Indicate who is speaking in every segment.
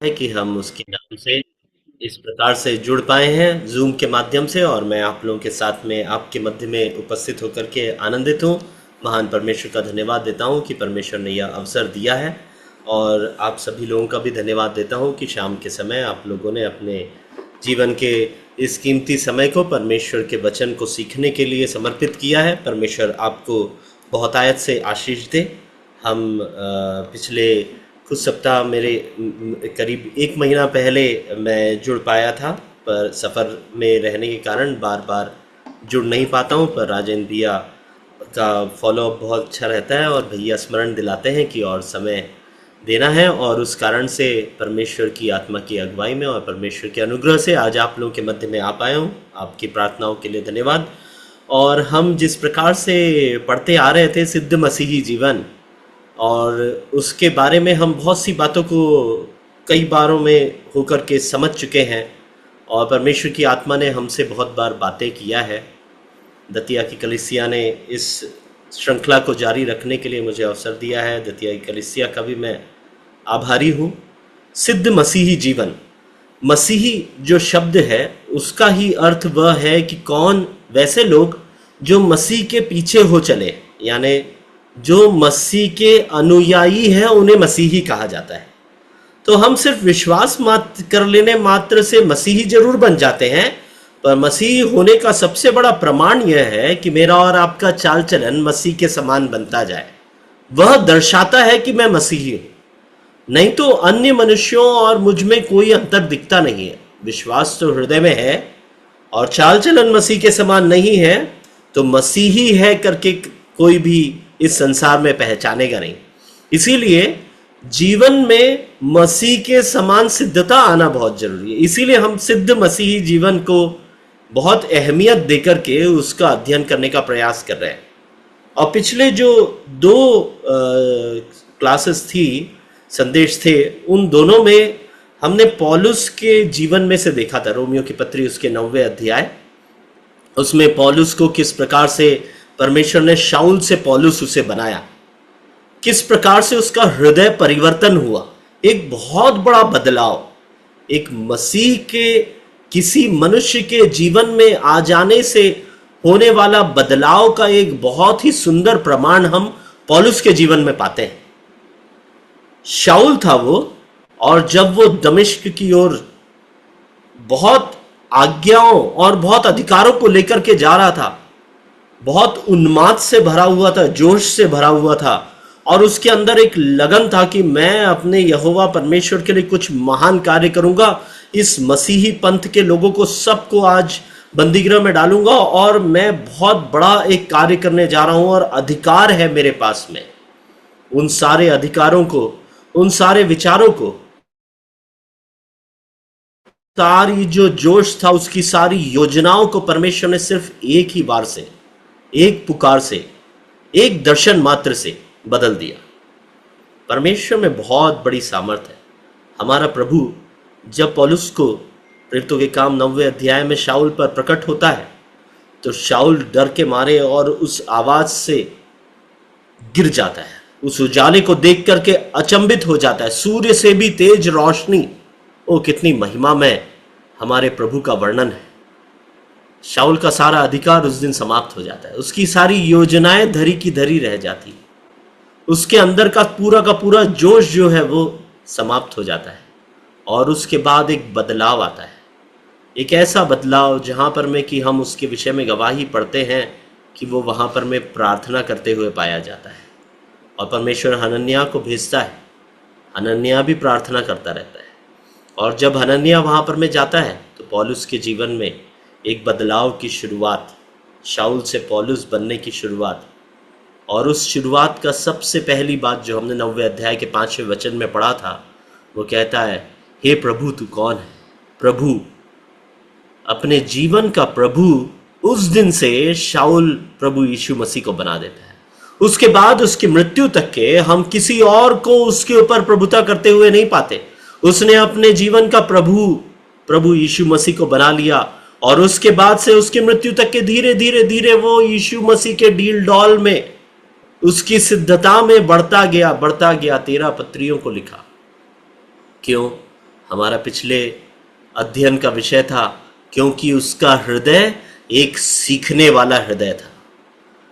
Speaker 1: है कि हम उसके नाम से इस प्रकार से जुड़ पाए हैं जूम के माध्यम से, और मैं आप लोगों के साथ में आपके मध्य में उपस्थित होकर के आनंदित हूँ। महान परमेश्वर का धन्यवाद देता हूँ कि परमेश्वर ने यह अवसर दिया है, और आप सभी लोगों का भी धन्यवाद देता हूँ कि शाम के समय आप लोगों ने अपने जीवन के इस कीमती समय को परमेश्वर के वचन को सीखने के लिए समर्पित किया है। परमेश्वर आपको बहुत आयत से आशीष दे। हम पिछले कुछ सप्ताह मेरे करीब एक महीना पहले मैं जुड़ पाया था, पर सफ़र में रहने के कारण बार बार जुड़ नहीं पाता हूँ। पर राजेंद्र भैया का फॉलोअप बहुत अच्छा रहता है, और भैया स्मरण दिलाते हैं कि और समय देना है, और उस कारण से परमेश्वर की आत्मा की अगुवाई में और परमेश्वर के अनुग्रह से आज आप लोगों के मध्य में आ पाया हूँ। आपकी प्रार्थनाओं के लिए धन्यवाद। और हम जिस प्रकार से पढ़ते आ रहे थे सिद्ध मसीही जीवन, और उसके बारे में हम बहुत सी बातों को कई बारों में होकर के समझ चुके हैं, और परमेश्वर की आत्मा ने हमसे बहुत बार बातें किया है। दतिया की कलीसिया ने इस श्रृंखला को जारी रखने के लिए मुझे अवसर दिया है। दतिया की कलीसिया का भी मैं आभारी हूँ। सिद्ध मसीही जीवन, मसीही जो शब्द है उसका ही अर्थ वह है कि कौन वैसे लोग जो मसीह के पीछे हो चले, यानी जो मसीह के अनुयायी हैं उन्हें मसीही कहा जाता है। तो हम सिर्फ विश्वास मात्र कर लेने मात्र से मसीही जरूर बन जाते हैं, पर मसीही होने का सबसे बड़ा प्रमाण यह है कि मेरा और आपका चाल चलन मसीह के समान बनता जाए। वह दर्शाता है कि मैं मसीही हूँ। नहीं तो अन्य मनुष्यों और मुझ में कोई अंतर दिखता नहीं है। विश्वास तो हृदय में है और चाल चलन मसीह के समान नहीं है, तो मसीही है करके कोई भी इस संसार में पहचानेगा नहीं। इसीलिए जीवन में मसीह के समान सिद्धता आना बहुत जरूरी है। इसीलिए हम सिद्ध मसीही जीवन को बहुत अहमियत देकर के उसका अध्ययन करने का प्रयास कर रहे हैं। और पिछले जो दो क्लासेस थी, संदेश थे, उन दोनों में हमने पौलुस के जीवन में से देखा था। रोमियो की पत्री उसके 9वें अध्याय, उसमें पौलुस को किस प्रकार से परमेश्वर ने शाऊल से पौलुस उसे बनाया, किस प्रकार से उसका हृदय परिवर्तन हुआ, एक बहुत बड़ा बदलाव। एक मसीह के किसी मनुष्य के जीवन में आ जाने से होने वाला बदलाव का एक बहुत ही सुंदर प्रमाण हम पौलुस के जीवन में पाते हैं। शाऊल था वो, और जब वो दमिश्क की ओर बहुत आज्ञाओं और बहुत अधिकारों को लेकर के जा रहा था, बहुत उन्माद से भरा हुआ था, जोश से भरा हुआ था, और उसके अंदर एक लगन था कि मैं अपने यहोवा परमेश्वर के लिए कुछ महान कार्य करूंगा। इस मसीही पंथ के लोगों को सबको आज बंदीगृह में डालूंगा, और मैं बहुत बड़ा एक कार्य करने जा रहा हूं, और अधिकार है मेरे पास में। उन सारे अधिकारों को, उन सारे विचारों को, सारी जो जोश था, उसकी सारी योजनाओं को परमेश्वर ने सिर्फ एक ही बार से, एक पुकार से, एक दर्शन मात्र से बदल दिया। परमेश्वर में बहुत बड़ी सामर्थ है। हमारा प्रभु जब पौलुस को प्रेरितों के काम 9वें अध्याय में शाऊल पर प्रकट होता है, तो शाऊल डर के मारे और उस आवाज से गिर जाता है। उस उजाले को देख करके अचंभित हो जाता है। सूर्य से भी तेज रोशनी, ओ कितनी महिमामय हमारे प्रभु का वर्णन है। शाऊल का सारा अधिकार उस दिन समाप्त हो जाता है। उसकी सारी योजनाएं धरी की धरी रह जाती, उसके अंदर का पूरा जोश जो है वो समाप्त हो जाता है। और उसके बाद एक बदलाव आता है, एक ऐसा बदलाव जहां पर में कि हम उसके विषय में गवाही पढ़ते हैं कि वो वहां पर में प्रार्थना करते हुए पाया जाता है, और परमेश्वर हनन्याह को भेजता है। हनन्याह भी प्रार्थना करता रहता है, और जब हनन्याह वहां पर में जाता है तो पौलुस के जीवन में एक बदलाव की शुरुआत, शाऊल से पौलुस बनने की शुरुआत। और उस शुरुआत का सबसे पहली बात जो हमने 9वें अध्याय के 5वें वचन में पढ़ा था, वो कहता है, हे प्रभु तू कौन है। प्रभु, अपने जीवन का प्रभु उस दिन से शाऊल प्रभु यीशु मसीह को बना देता है। उसके बाद उसकी मृत्यु तक के हम किसी और को उसके ऊपर प्रभुता करते हुए नहीं पाते। उसने अपने जीवन का प्रभु यीशु मसीह को बना लिया, और उसके बाद से उसकी मृत्यु तक के धीरे धीरे वो यीशु मसीह के डील डॉल में, उसकी सिद्धता में बढ़ता गया। 13 पत्रियों को लिखा। क्यों? हमारा पिछले अध्ययन का विषय था, क्योंकि उसका हृदय एक सीखने वाला हृदय था।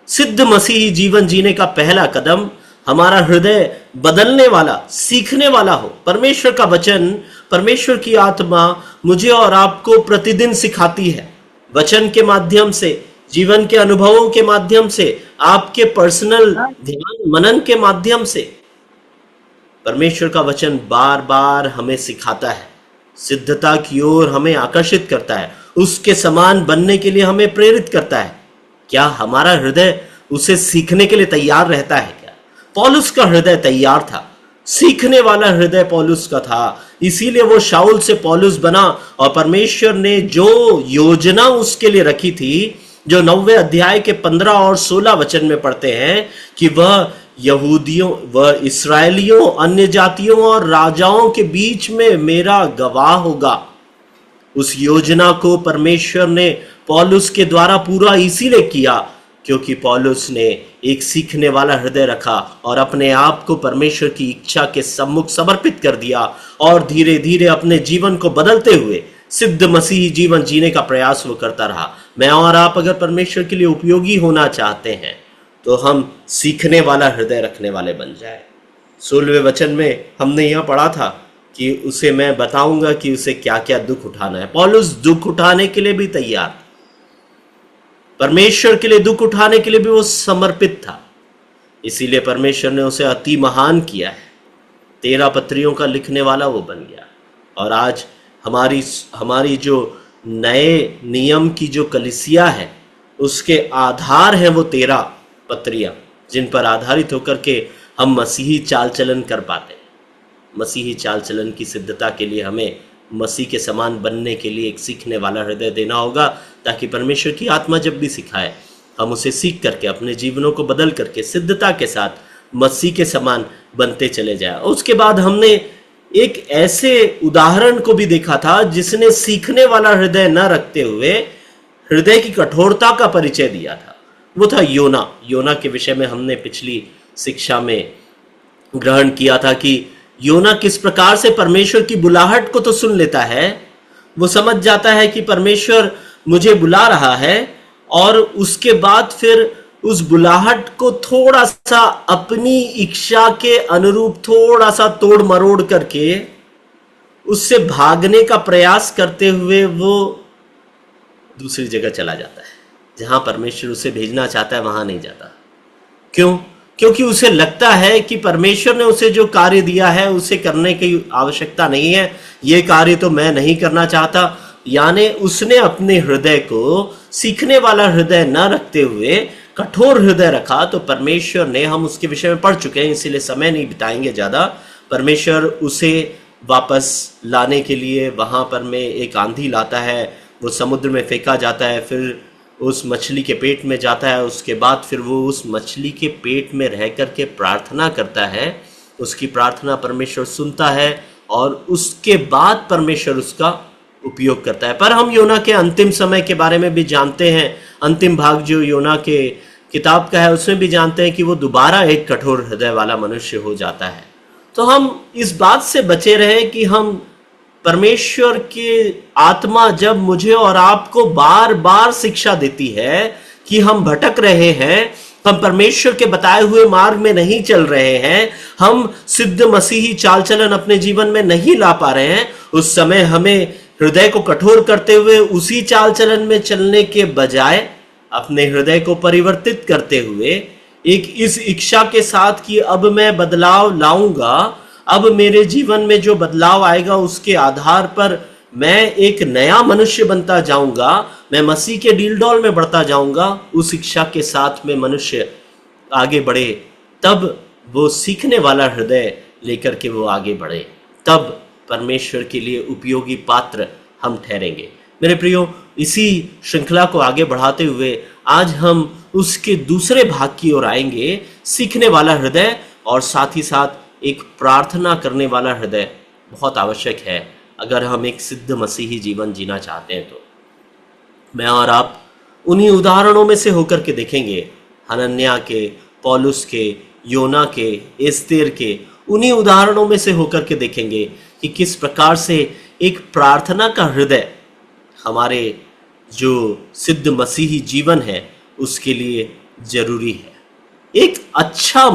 Speaker 1: सिद्ध मसीही जीवन जीने का पहला कदम हमारा हृदय बदलने वाला, सीखने वाला हो। परमेश्वर का वचन, परमेश्वर की आत्मा मुझे और आपको प्रतिदिन सिखाती है। वचन के माध्यम से, जीवन के अनुभवों के माध्यम से, आपके पर्सनल ध्यान मनन के माध्यम से परमेश्वर का वचन बार बार हमें सिखाता है, सिद्धता की ओर हमें आकर्षित करता है, उसके समान बनने के लिए हमें प्रेरित करता है। क्या हमारा हृदय उसे सीखने के लिए तैयार रहता है क्या? पौलुस का हृदय तैयार था, सीखने वाला हृदय पौलुस का था, इसीलिए वो शाऊल से पौलुस बना। और परमेश्वर ने जो योजना उसके लिए रखी थी, जो 9वें अध्याय के 15 और 16 वचन में पढ़ते हैं कि वह यहूदियों, वह इस्राएलियों, अन्य जातियों और राजाओं के बीच में मेरा गवाह होगा। उस योजना को परमेश्वर ने पौलुस के द्वारा पूरा इसीलिए किया क्योंकि पौलुस ने एक सीखने वाला हृदय रखा और अपने आप को परमेश्वर की इच्छा के सम्मुख समर्पित कर दिया और धीरे धीरे अपने जीवन को बदलते हुए सिद्ध मसीही जीवन जीने का प्रयास वो करता रहा। मैं और आप अगर परमेश्वर के लिए उपयोगी होना चाहते हैं तो हम सीखने वाला हृदय रखने वाले बन जाए। 16वें वचन में हमने यह पढ़ा था कि उसे मैं बताऊंगा कि उसे क्या क्या दुख उठाना है। पौलुस दुख उठाने के लिए भी तैयार था, परमेश्वर के लिए दुख उठाने के लिए भी वो समर्पित था, इसीलिए परमेश्वर ने उसे अति महान किया है। 13 पत्रियों का लिखने वाला वो बन गया। और आज हमारी जो नए नियम की जो कलीसिया है उसके आधार हैं वो 13 पत्रियां, जिन पर आधारित होकर के हम मसीही चाल चलन कर पाते हैं। मसीही चाल चलन की सिद्धता के लिए हमें मसीह के समान बनने के लिए एक सीखने वाला हृदय देना होगा, ताकि परमेश्वर की आत्मा जब भी सिखाए हम उसे सीख करके अपने जीवनों को बदल करके सिद्धता के साथ मसीह के समान बनते चले जाए। उसके बाद हमने एक ऐसे उदाहरण को भी देखा था जिसने सीखने वाला हृदय न रखते हुए हृदय की कठोरता का परिचय दिया था। वो था योना। योना के विषय में हमने पिछली शिक्षा में ग्रहण किया था कि योना किस प्रकार से परमेश्वर की बुलाहट को तो सुन लेता है, वो समझ जाता है कि परमेश्वर मुझे बुला रहा है, और उसके बाद फिर उस बुलाहट को थोड़ा सा अपनी इच्छा के अनुरूप थोड़ा सा तोड़ मरोड़ करके उससे भागने का प्रयास करते हुए वो दूसरी जगह चला जाता है। जहां परमेश्वर उसे भेजना चाहता है वहां नहीं जाता। क्यों? क्योंकि उसे लगता है कि परमेश्वर ने उसे जो कार्य दिया है उसे करने की आवश्यकता नहीं है, ये कार्य तो मैं नहीं करना चाहता। यानी उसने अपने हृदय को सीखने वाला हृदय न रखते हुए कठोर हृदय रखा। तो परमेश्वर ने, हम उसके विषय में पढ़ चुके हैं इसीलिए समय नहीं बिताएंगे ज्यादा, परमेश्वर उसे वापस लाने के लिए वहां पर में एक आंधी लाता है, वो समुद्र में फेंका जाता है, फिर उस मछली के पेट में जाता है। उसके बाद फिर वो उस मछली के पेट में रह करके प्रार्थना करता है, उसकी प्रार्थना परमेश्वर सुनता है और उसके बाद परमेश्वर उसका उपयोग करता है। पर हम योना के अंतिम समय के बारे में भी जानते हैं, अंतिम भाग जो योना के किताब का है उसमें भी जानते हैं कि वो दोबारा एक कठोर हृदय वाला मनुष्य हो जाता है। तो हम इस बात से बचे रहे कि हम परमेश्वर की आत्मा जब मुझे और आपको बार बार शिक्षा देती है कि हम भटक रहे हैं, हम परमेश्वर के बताए हुए मार्ग में नहीं चल रहे हैं, हम सिद्ध मसीही चाल चलन अपने जीवन में नहीं ला पा रहे हैं, उस समय हमें हृदय को कठोर करते हुए उसी चाल चलन में चलने के बजाय अपने हृदय को परिवर्तित करते हुए एक इस इच्छा के साथ कि अब मैं बदलाव लाऊंगा, अब मेरे जीवन में जो बदलाव आएगा उसके आधार पर मैं एक नया मनुष्य बनता जाऊंगा, मैं मसीह के डीलडॉल में बढ़ता जाऊंगा, उस इच्छा के साथ में मनुष्य आगे बढ़े, तब वो सीखने वाला हृदय लेकर के वो आगे बढ़े, तब परमेश्वर के लिए उपयोगी पात्र हम ठहरेंगे। मेरे प्रियो, इसी श्रृंखला को आगे बढ़ाते हुए आज हम उसके दूसरे भाग की ओर आएंगे, सीखने वाला हृदय, और साथ ही साथ एक प्रार्थना करने वाला हृदय बहुत आवश्यक है अगर हम एक सिद्ध मसीही जीवन जीना चाहते हैं। तो मैं और आप उन्हीं उदाहरणों में से होकर के देखेंगे, हनन्याह के, पौलुस के, योना के, एस्तेर के, उन्हीं उदाहरणों में से होकर के देखेंगे कि किस प्रकार से एक प्रार्थना का हृदय हमारे जो सिद्ध मसीही जीवन है उसके लिए जरूरी है। एक अच्छा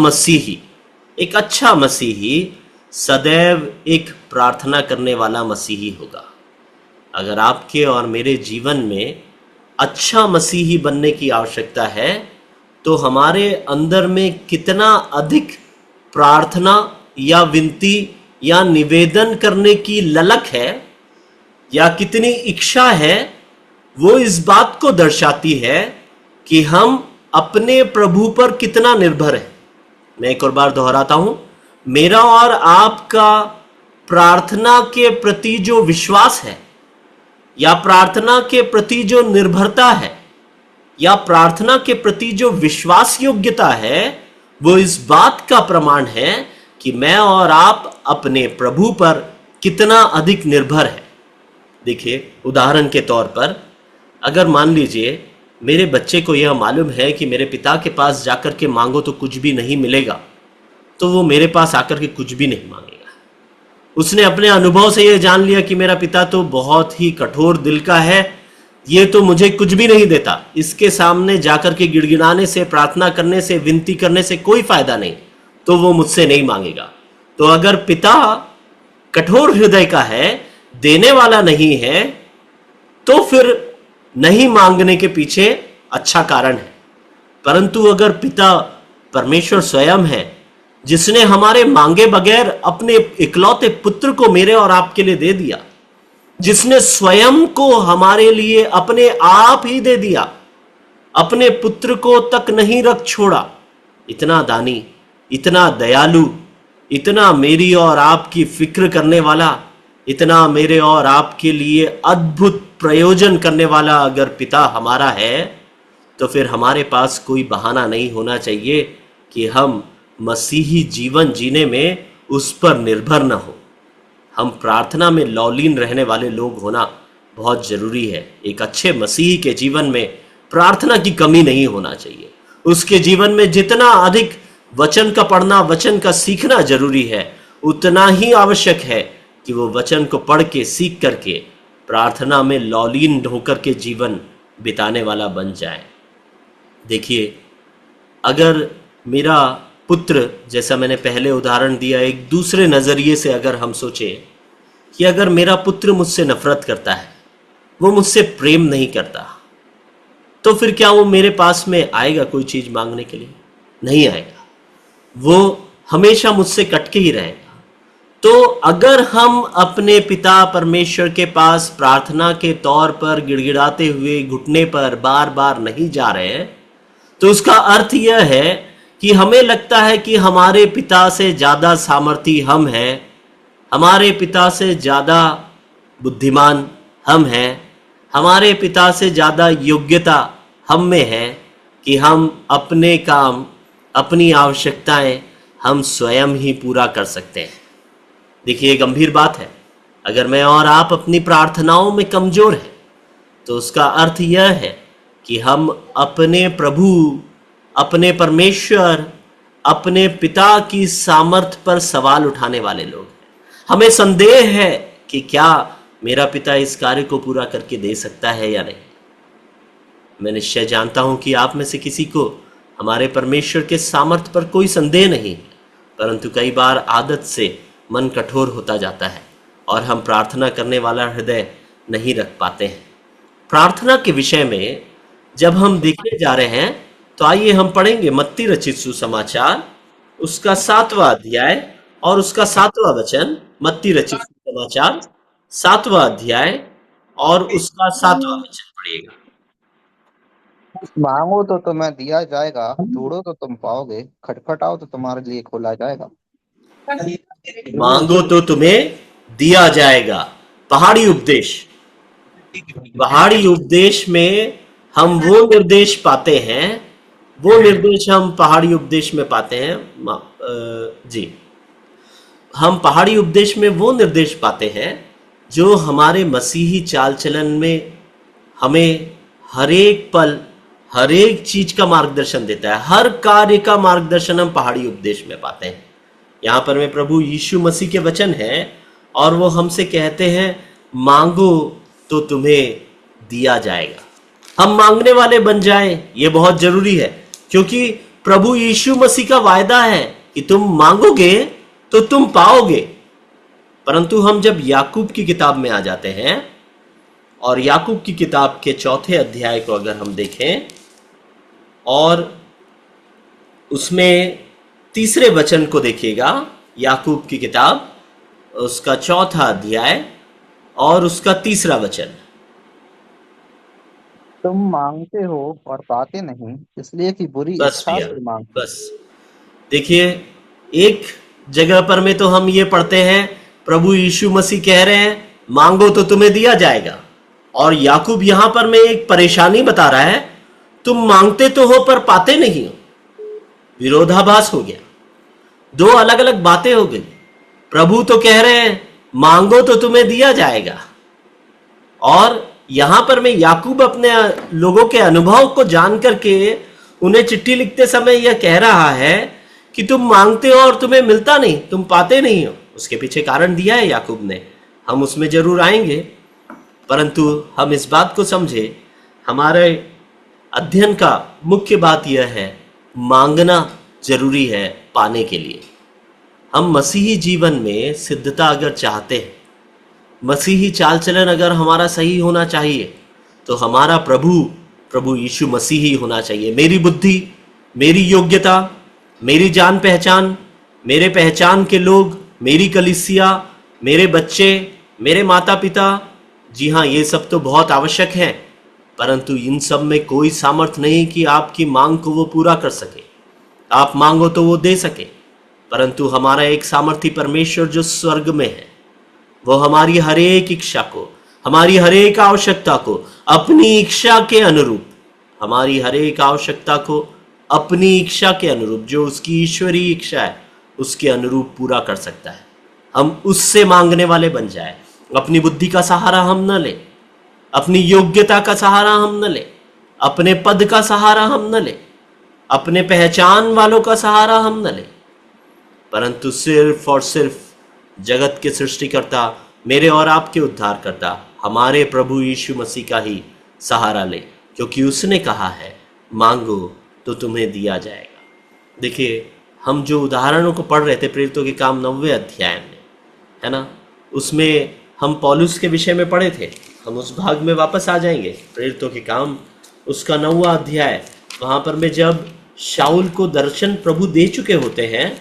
Speaker 1: मसीही सदैव एक प्रार्थना करने वाला मसीही होगा। अगर आपके और मेरे जीवन में अच्छा मसीही बनने की आवश्यकता है तो हमारे अंदर में कितना अधिक प्रार्थना या विनती या निवेदन करने की ललक है या कितनी इच्छा है, वो इस बात को दर्शाती है कि हम अपने प्रभु पर कितना निर्भर है। मैं एक और बार दोहराता हूं, मेरा और आपका प्रार्थना के प्रति जो विश्वास है या प्रार्थना के प्रति जो निर्भरता है या प्रार्थना के प्रति जो विश्वास योग्यता है, वो इस बात का प्रमाण है कि मैं और आप अपने प्रभु पर कितना अधिक निर्भर है। देखिए, उदाहरण के तौर पर अगर मान लीजिए मेरे बच्चे को यह मालूम है कि मेरे पिता के पास जाकर के मांगो तो कुछ भी नहीं मिलेगा, तो वो मेरे पास आकर के कुछ भी नहीं मांगेगा। उसने अपने अनुभव से यह जान लिया कि मेरा पिता तो बहुत ही कठोर दिल का है, ये तो मुझे कुछ भी नहीं देता, इसके सामने जाकर के गिड़गिड़ाने से, प्रार्थना करने से, विनती करने से कोई फायदा नहीं, तो वो मुझसे नहीं मांगेगा। तो अगर पिता कठोर हृदय का है, देने वाला नहीं है, तो फिर नहीं मांगने के पीछे अच्छा कारण है। परंतु अगर पिता परमेश्वर स्वयं है, जिसने हमारे मांगे बगैर अपने इकलौते पुत्र को मेरे और आपके लिए दे दिया, जिसने स्वयं को हमारे लिए अपने आप ही दे दिया, अपने पुत्र को तक नहीं रख छोड़ा, इतना दानी, इतना दयालु, इतना मेरी और आपकी फिक्र करने वाला, इतना मेरे और आपके लिए अद्भुत प्रयोजन करने वाला अगर पिता हमारा है, तो फिर हमारे पास कोई बहाना नहीं होना चाहिए कि हम मसीही जीवन जीने में उस पर निर्भर न हो। हम प्रार्थना में लौलीन रहने वाले लोग होना बहुत जरूरी है। एक अच्छे मसीही के जीवन में प्रार्थना की कमी नहीं होना चाहिए। उसके जीवन में जितना अधिक वचन का पढ़ना, वचन का सीखना जरूरी है, उतना ही आवश्यक है कि वो वचन को पढ़ के, सीख करके प्रार्थना में लौलीन होकर के जीवन बिताने वाला बन जाए। देखिए, अगर मेरा पुत्र, जैसा मैंने पहले उदाहरण दिया, एक दूसरे नज़रिए से अगर हम सोचें कि अगर मेरा पुत्र मुझसे नफरत करता है, वो मुझसे प्रेम नहीं करता, तो फिर क्या वो मेरे पास में आएगा कोई चीज़ मांगने के लिए? नहीं आएगा। वो हमेशा मुझसे कटके ही रहेगा। तो अगर हम अपने पिता परमेश्वर के पास प्रार्थना के तौर पर गिड़गिड़ाते हुए घुटने पर बार बार नहीं जा रहे हैं, तो उसका अर्थ यह है कि हमें लगता है कि हमारे पिता से ज़्यादा सामर्थी हम हैं, हमारे पिता से ज़्यादा बुद्धिमान हम हैं, हमारे पिता से ज़्यादा योग्यता हम में है कि हम अपने काम, अपनी आवश्यकताएं हम स्वयं ही पूरा कर सकते हैं। देखिए, गंभीर बात है। अगर मैं और आप अपनी प्रार्थनाओं में कमज़ोर हैं, तो उसका अर्थ यह है कि हम अपने प्रभु, अपने परमेश्वर, अपने पिता की सामर्थ पर सवाल उठाने वाले लोग हैं। हमें संदेह है कि क्या मेरा पिता इस कार्य को पूरा करके दे सकता है या नहीं। मैं निश्चय जानता हूं कि आप में से किसी को हमारे परमेश्वर के सामर्थ पर कोई संदेह नहीं है, परंतु कई बार आदत से मन कठोर होता जाता है और हम प्रार्थना करने वाला हृदय नहीं रख पाते हैं। प्रार्थना के विषय में जब हम देखने जा रहे हैं, तो आइए हम पढ़ेंगे मत्ती रचित सुसमाचार, उसका 7वां अध्याय और उसका 7वां वचन। मत्ती रचित सुसमाचार 7वां अध्याय और उसका 7वां वचन पढ़िएगा।
Speaker 2: मांगो तो तुम्हें दिया जाएगा, ढूंढो तो तुम पाओगे, खटखटाओ तो तुम्हारे लिए खोला जाएगा।
Speaker 1: मांगो तो तुम्हें दिया जाएगा। पहाड़ी उपदेश, पहाड़ी उपदेश में हम वो निर्देश पाते हैं, वो निर्देश हम पहाड़ी उपदेश में पाते हैं। जी, हम पहाड़ी उपदेश में वो निर्देश पाते हैं जो हमारे मसीही चाल चलन में हमें हर एक पल, हर एक चीज का मार्गदर्शन देता है। हर कार्य का मार्गदर्शन हम पहाड़ी उपदेश में पाते हैं। यहाँ पर में प्रभु यीशु मसीह के वचन हैं और वो हमसे कहते हैं मांगो तो तुम्हें दिया जाएगा। हम मांगने वाले बन जाएं, ये बहुत जरूरी है, क्योंकि प्रभु यीशु मसीह का वायदा है कि तुम मांगोगे तो तुम पाओगे। परंतु हम जब याकूब की किताब में आ जाते हैं और याकूब की किताब के 4 अध्याय को अगर हम देखें और उसमें 3 वचन को देखिएगा, याकूब की किताब उसका 4 अध्याय और उसका 3 वचन।
Speaker 2: तुम मांगते हो और पाते नहीं, इसलिए कि बुरी
Speaker 1: बस
Speaker 2: इच्छा
Speaker 1: भैया,
Speaker 2: से मांगते
Speaker 1: बस देखिए, एक जगह पर में तो हम ये पढ़ते हैं प्रभु यीशु मसीह कह रहे हैं मांगो तो तुम्हें दिया जाएगा, और याकूब यहां पर में एक परेशानी बता रहा है, तुम मांगते तो हो पर पाते नहीं हो। विरोधाभास हो गया, दो अलग अलग बातें हो गई। प्रभु तो कह रहे हैं मांगो तो तुम्हें दिया जाएगा, और यहां पर मैं याकूब अपने लोगों के अनुभव को जान करके उन्हें चिट्ठी लिखते समय यह कह रहा है कि तुम मांगते हो और तुम्हें मिलता नहीं, तुम पाते नहीं हो। उसके पीछे कारण दिया है याकूब ने, हम उसमें जरूर आएंगे, परंतु हम इस बात को समझे, हमारे अध्ययन का मुख्य बात यह है मांगना जरूरी है पाने के लिए। हम मसीही जीवन में सिद्धता अगर चाहते हैं, मसीही चाल चलन अगर हमारा सही होना चाहिए, तो हमारा प्रभु यीशु मसीह ही होना चाहिए। मेरी बुद्धि, मेरी योग्यता, मेरी जान पहचान, मेरे पहचान के लोग, मेरी कलीसिया, मेरे बच्चे, मेरे माता पिता, जी हाँ, ये सब तो बहुत आवश्यक है, परंतु इन सब में कोई सामर्थ नहीं कि आपकी मांग को वो पूरा कर सके। आप मांगो तो वो दे सके, परंतु हमारा एक सामर्थी परमेश्वर जो स्वर्ग में है, वो हमारी हर एक इच्छा को, हमारी हर एक आवश्यकता को अपनी इच्छा के अनुरूप, हमारी हर एक आवश्यकता को अपनी इच्छा के अनुरूप, जो उसकी ईश्वरीय इच्छा है उसके अनुरूप पूरा कर सकता है। हम उससे मांगने वाले बन जाए। अपनी बुद्धि का सहारा हम न ले, अपनी योग्यता का सहारा हम न ले, अपने पद का सहारा हम न ले, अपने पहचान वालों का सहारा हम न ले, परंतु सिर्फ और सिर्फ जगत के सृष्टिकर्ता, मेरे और आपके उद्धारकर्ता, हमारे प्रभु यीशु मसीह का ही सहारा ले, क्योंकि उसने कहा है मांगो तो तुम्हें दिया जाएगा। देखिए, हम जो उदाहरणों को पढ़ रहे थे प्रेरितों के काम 9वें अध्याय में, है ना, उसमें हम पौलुस के विषय में पढ़े थे। हम उस भाग में वापस आ जाएंगे, प्रेरितों के काम उसका 9वां अध्याय। वहाँ पर में जब शाऊल को दर्शन प्रभु दे चुके होते हैं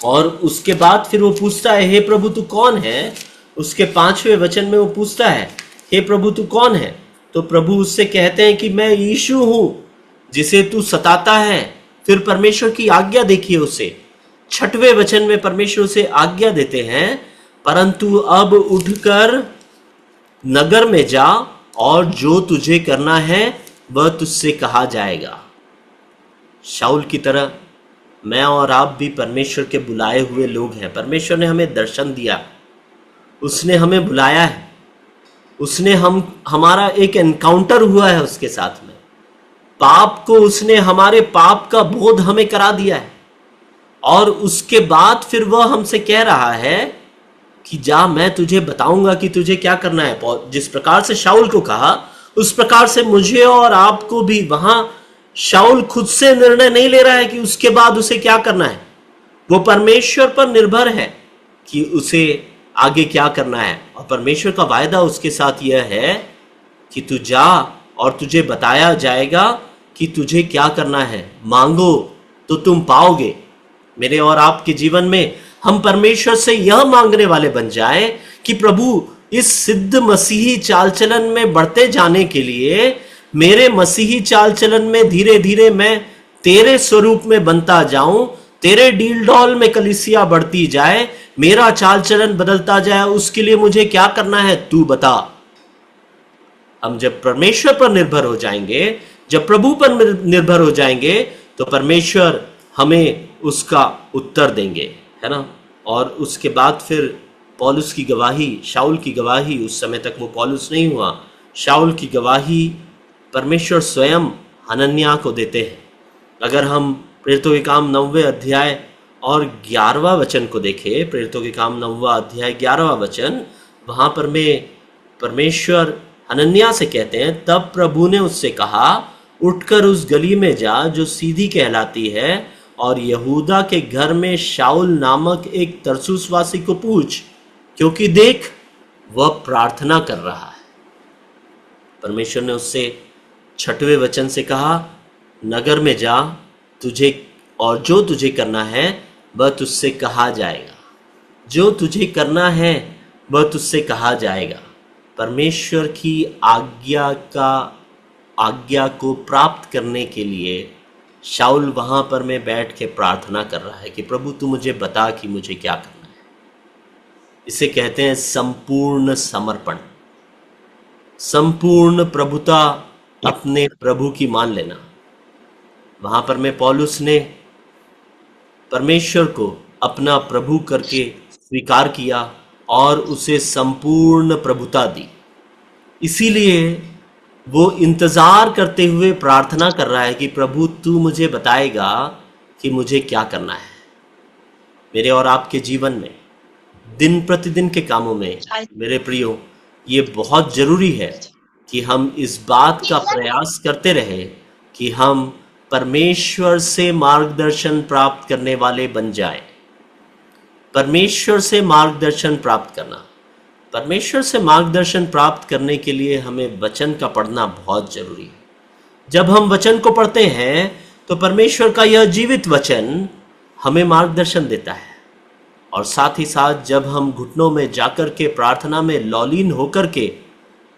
Speaker 1: और उसके बाद फिर वो पूछता है हे प्रभु तू कौन है, उसके 5वें वचन में वो पूछता है हे प्रभु तू कौन है, तो प्रभु उससे कहते हैं कि मैं यीशु हूँ जिसे तू सताता है। फिर परमेश्वर की आज्ञा देखिए उसे, 6वें वचन में परमेश्वर उसे आज्ञा देते हैं परंतु अब उठकर नगर में जा और जो तुझे करना है वह तुझसे कहा जाएगा। शाऊल की तरह मैं और आप भी परमेश्वर के बुलाए हुए लोग हैं। परमेश्वर ने हमें दर्शन दिया, उसने हमें बुलाया है, उसने हमारा एक एनकाउंटर हुआ है उसके साथ में। पाप को उसने, हमारे पाप का बोध हमें करा दिया है, और उसके बाद फिर वह हमसे कह रहा है कि जा मैं तुझे बताऊंगा कि तुझे क्या करना है। जिस प्रकार से शाऊल को कहा उस प्रकार से मुझे और आपको भी, वहां शाऊल खुद से निर्णय नहीं ले रहा है कि उसके बाद उसे क्या करना है, वो परमेश्वर पर निर्भर है कि उसे आगे क्या करना है। और परमेश्वर का वायदा उसके साथ यह है कि तू जा और तुझे बताया जाएगा कि तुझे क्या करना है। मांगो तो तुम पाओगे। मेरे और आपके जीवन में हम परमेश्वर से यह मांगने वाले बन जाएं कि प्रभु इस सिद्ध मसीही चाल चलन में बढ़ते जाने के लिए, मेरे मसीही चाल चलन में धीरे धीरे मैं तेरे स्वरूप में बनता जाऊं, तेरे डील डॉल में कलीसिया बढ़ती जाए, मेरा चाल चलन बदलता जाए, उसके लिए मुझे क्या करना है तू बता। हम जब परमेश्वर पर निर्भर हो जाएंगे, जब प्रभु पर निर्भर हो जाएंगे, तो परमेश्वर हमें उसका उत्तर देंगे, है ना। और उसके बाद फिर पौलुस की गवाही, शाऊल की गवाही, उस समय तक वो पौलुस नहीं हुआ, शाऊल की गवाही परमेश्वर स्वयं हनन्याह को देते हैं। अगर हम प्रेरितों के काम 9वें अध्याय और 11वां वचन को देखे, प्रेरितों के काम 9वां अध्याय 11वां वचन, वहां पर में परमेश्वर हनन्याह से कहते हैं, तब प्रभु ने उससे कहा, उठकर उस गली में जा जो सीधी कहलाती है, और यहूदा के घर में शाऊल नामक एक तरसुसवासी को पूछ, क्योंकि देख वह प्रार्थना कर रहा है। परमेश्वर ने उससे 6वें वचन से कहा, नगर में जा, तुझे और जो तुझे करना है वह तुझसे कहा जाएगा। जो तुझे करना है वह तुझसे कहा जाएगा। परमेश्वर की आज्ञा को प्राप्त करने के लिए शाऊल वहां पर में बैठ के प्रार्थना कर रहा है कि प्रभु तू मुझे बता कि मुझे क्या करना है। इसे कहते हैं संपूर्ण समर्पण, संपूर्ण प्रभुता, अपने प्रभु की मान लेना। वहां पर में पौलुस ने परमेश्वर को अपना प्रभु करके स्वीकार किया और उसे संपूर्ण प्रभुता दी। इसीलिए वो इंतजार करते हुए प्रार्थना कर रहा है कि प्रभु तू मुझे बताएगा कि मुझे क्या करना है। मेरे और आपके जीवन में, दिन प्रतिदिन के कामों में, मेरे प्रियो, ये बहुत जरूरी है कि हम इस बात का प्रयास करते रहे कि हम परमेश्वर से मार्गदर्शन प्राप्त करने वाले बन जाएं। परमेश्वर से मार्गदर्शन प्राप्त करना, परमेश्वर से मार्गदर्शन प्राप्त करने के लिए हमें वचन का पढ़ना बहुत जरूरी है। जब हम वचन को पढ़ते हैं तो परमेश्वर का यह जीवित वचन हमें मार्गदर्शन देता है, और साथ ही साथ जब हम घुटनों में जाकर के प्रार्थना में लौलीन होकर के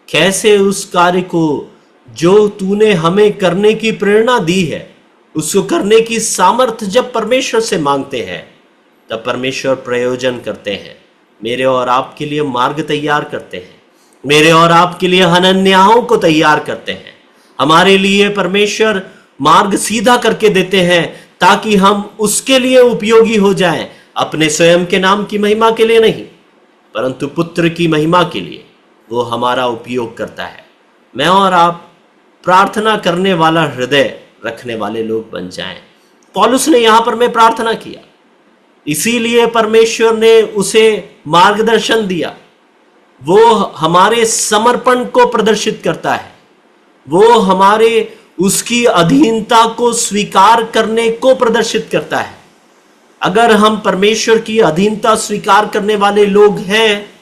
Speaker 1: कैसे उस कार्य को जो तूने हमें करने की प्रेरणा दी है उसको करने की सामर्थ्य जब परमेश्वर से मांगते हैं, तब परमेश्वर प्रयोजन करते हैं, मेरे और आपके लिए मार्ग तैयार करते हैं, मेरे और आपके लिए हनन्याहों को तैयार करते हैं। हमारे लिए परमेश्वर मार्ग सीधा करके देते हैं ताकि हम उसके लिए उपयोगी हो जाएं, अपने स्वयं के नाम की महिमा के लिए नहीं, परंतु पुत्र की महिमा के लिए वो हमारा उपयोग करता है। मैं और आप प्रार्थना करने वाला हृदय रखने वाले लोग बन जाएं। पौलुस ने यहां पर में प्रार्थना किया, इसीलिए परमेश्वर ने उसे मार्गदर्शन दिया। वो हमारे समर्पण को प्रदर्शित करता है, वो हमारे उसकी अधीनता को स्वीकार करने को प्रदर्शित करता है। अगर हम परमेश्वर की अधीनता स्वीकार करने वाले लोग हैं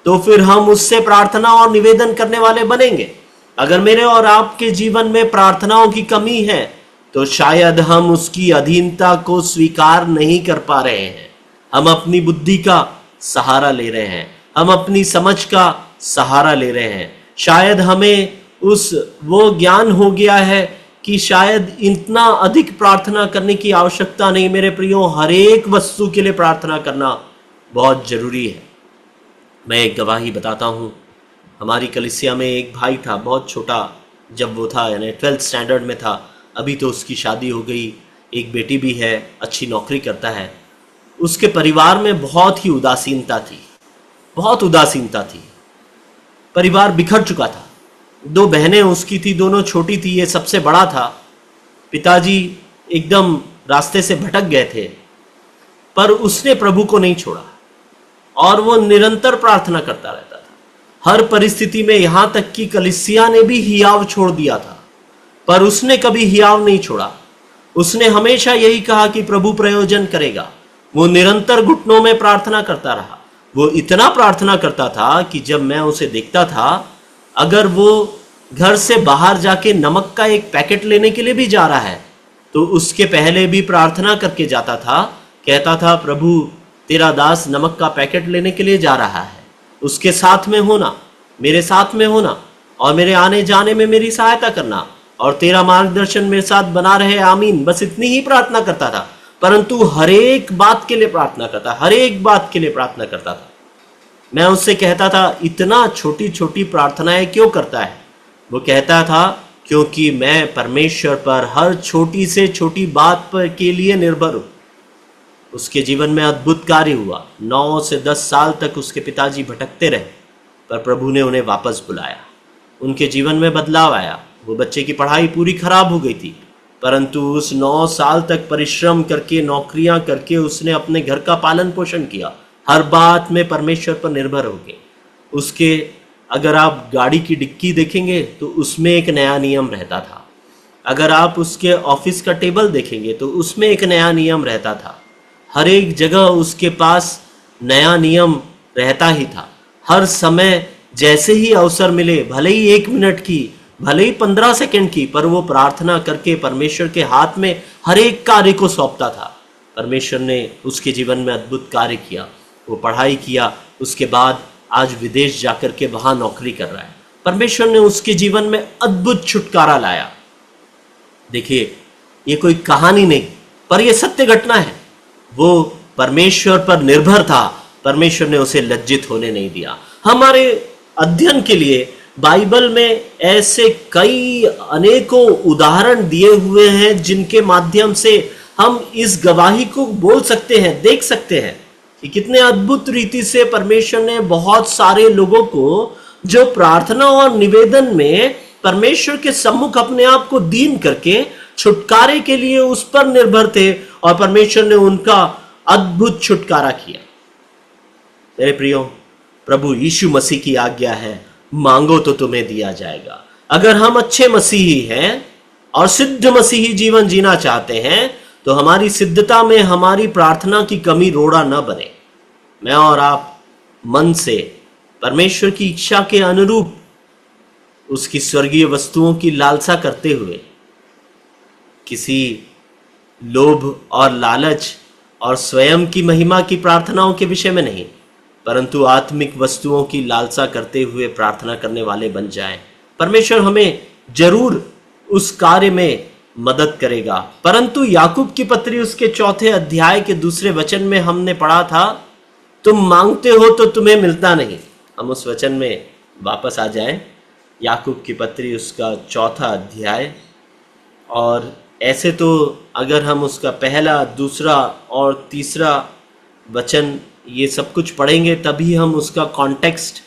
Speaker 1: तो फिर हम उससे प्रार्थना और निवेदन करने वाले बनेंगे। अगर मेरे और आपके जीवन में प्रार्थनाओं की कमी है तो शायद हम उसकी अधीनता को स्वीकार नहीं कर पा रहे हैं। हम अपनी बुद्धि का सहारा ले रहे हैं, हम अपनी समझ का सहारा ले रहे हैं। शायद हमें वो ज्ञान हो गया है कि शायद इतना अधिक प्रार्थना करने की आवश्यकता नहीं। मेरे प्रियो, हर एक वस्तु के लिए प्रार्थना करना बहुत जरूरी है। मैं एक गवाही बताता हूँ। हमारी कलीसिया में एक भाई था, बहुत छोटा जब वो था, यानी 12th स्टैंडर्ड में था। अभी तो उसकी शादी हो गई, एक बेटी भी है, अच्छी नौकरी करता है। उसके परिवार में बहुत ही उदासीनता थी, बहुत उदासीनता थी। परिवार बिखर चुका था। 2 बहनें उसकी थी, दोनों छोटी थी, ये सबसे बड़ा था। पिताजी एकदम रास्ते से भटक गए थे, पर उसने प्रभु को नहीं छोड़ा और वो निरंतर प्रार्थना करता रहता था हर परिस्थिति में। यहां तक कि कलीसिया ने भी हियाव छोड़ दिया था, पर उसने कभी हियाव नहीं छोड़ा। उसने हमेशा यही कहा कि प्रभु प्रयोजन करेगा। वो निरंतर घुटनों में प्रार्थना करता रहा। वो इतना प्रार्थना करता था कि जब मैं उसे देखता था, अगर वो घर से बाहर जाके नमक का एक पैकेट लेने के लिए भी जा रहा है तो उसके पहले भी प्रार्थना करके जाता था। कहता था, प्रभु तेरा दास नमक का पैकेट लेने के लिए जा रहा है, उसके साथ में होना, मेरे साथ में होना और मेरे आने जाने में मेरी सहायता करना, और तेरा मार्गदर्शन मेरे साथ बना रहे, आमीन। बस इतनी ही प्रार्थना करता था, परंतु हर एक बात के लिए प्रार्थना करता, हर एक बात के लिए प्रार्थना करता था। मैं उससे कहता था, इतना छोटी छोटी प्रार्थनाएं क्यों करता है? वो कहता था, क्योंकि मैं परमेश्वर पर हर छोटी से छोटी बात पर के लिए निर्भर हूं। उसके जीवन में अद्भुत कार्य हुआ। 9 से 10 साल तक उसके पिताजी भटकते रहे, पर प्रभु ने उन्हें वापस बुलाया। उनके जीवन में बदलाव आया। वो बच्चे की पढ़ाई पूरी खराब हो गई थी, परंतु उस 9 साल तक परिश्रम करके, नौकरियां करके उसने अपने घर का पालन पोषण किया, हर बात में परमेश्वर पर निर्भर हो गए। उसके अगर आप गाड़ी की डिक्की देखेंगे तो उसमें एक नया नियम रहता था। अगर आप उसके ऑफिस का टेबल देखेंगे तो उसमें एक नया नियम रहता था। हर एक जगह उसके पास नया नियम रहता ही था। हर समय जैसे ही अवसर मिले, भले ही 1 मिनट की, भले ही 15 सेकंड की, पर वो प्रार्थना करके परमेश्वर के हाथ में हर एक कार्य को सौंपता था। परमेश्वर ने उसके जीवन में अद्भुत कार्य किया। वो पढ़ाई किया, उसके बाद आज विदेश जाकर के वहां नौकरी कर रहा है। परमेश्वर ने उसके जीवन में अद्भुत छुटकारा लाया। देखिए, ये कोई कहानी नहीं, पर यह सत्य घटना है। वो परमेश्वर पर निर्भर था, परमेश्वर ने उसे लज्जित होने नहीं दिया। हमारे अध्ययन के लिए बाइबल में ऐसे कई अनेकों उदाहरण दिए हुए हैं जिनके माध्यम से हम इस गवाही को बोल सकते हैं, देख सकते हैं कि कितने अद्भुत रीति से परमेश्वर ने बहुत सारे लोगों को, जो प्रार्थना और निवेदन में परमेश्वर के सम्मुख अपने आप को दीन करके छुटकारे के लिए उस पर निर्भर थे, और परमेश्वर ने उनका अद्भुत छुटकारा किया। मेरे प्रियो, प्रभु यीशु मसीह की आज्ञा है, मांगो तो तुम्हें दिया जाएगा। अगर हम अच्छे मसीही हैं और सिद्ध मसीही जीवन जीना चाहते हैं तो हमारी सिद्धता में हमारी प्रार्थना की कमी रोड़ा न बने। मैं और आप मन से परमेश्वर की इच्छा के अनुरूप उसकी स्वर्गीय वस्तुओं की लालसा करते हुए, किसी लोभ और लालच और स्वयं की महिमा की प्रार्थनाओं के विषय में नहीं, परंतु आत्मिक वस्तुओं की लालसा करते हुए प्रार्थना करने वाले बन जाएं। परमेश्वर हमें जरूर उस कार्य में मदद करेगा। परंतु याकूब की पत्री उसके 4 अध्याय के 2 वचन में हमने पढ़ा था, तुम मांगते हो तो तुम्हें मिलता नहीं। हम उस वचन में वापस आ जाएं। याकूब की पत्री उसका 4 अध्याय, और ऐसे तो अगर हम उसका 1, 2 और 3 वचन ये सब कुछ पढ़ेंगे तभी हम उसका कॉन्टेक्स्ट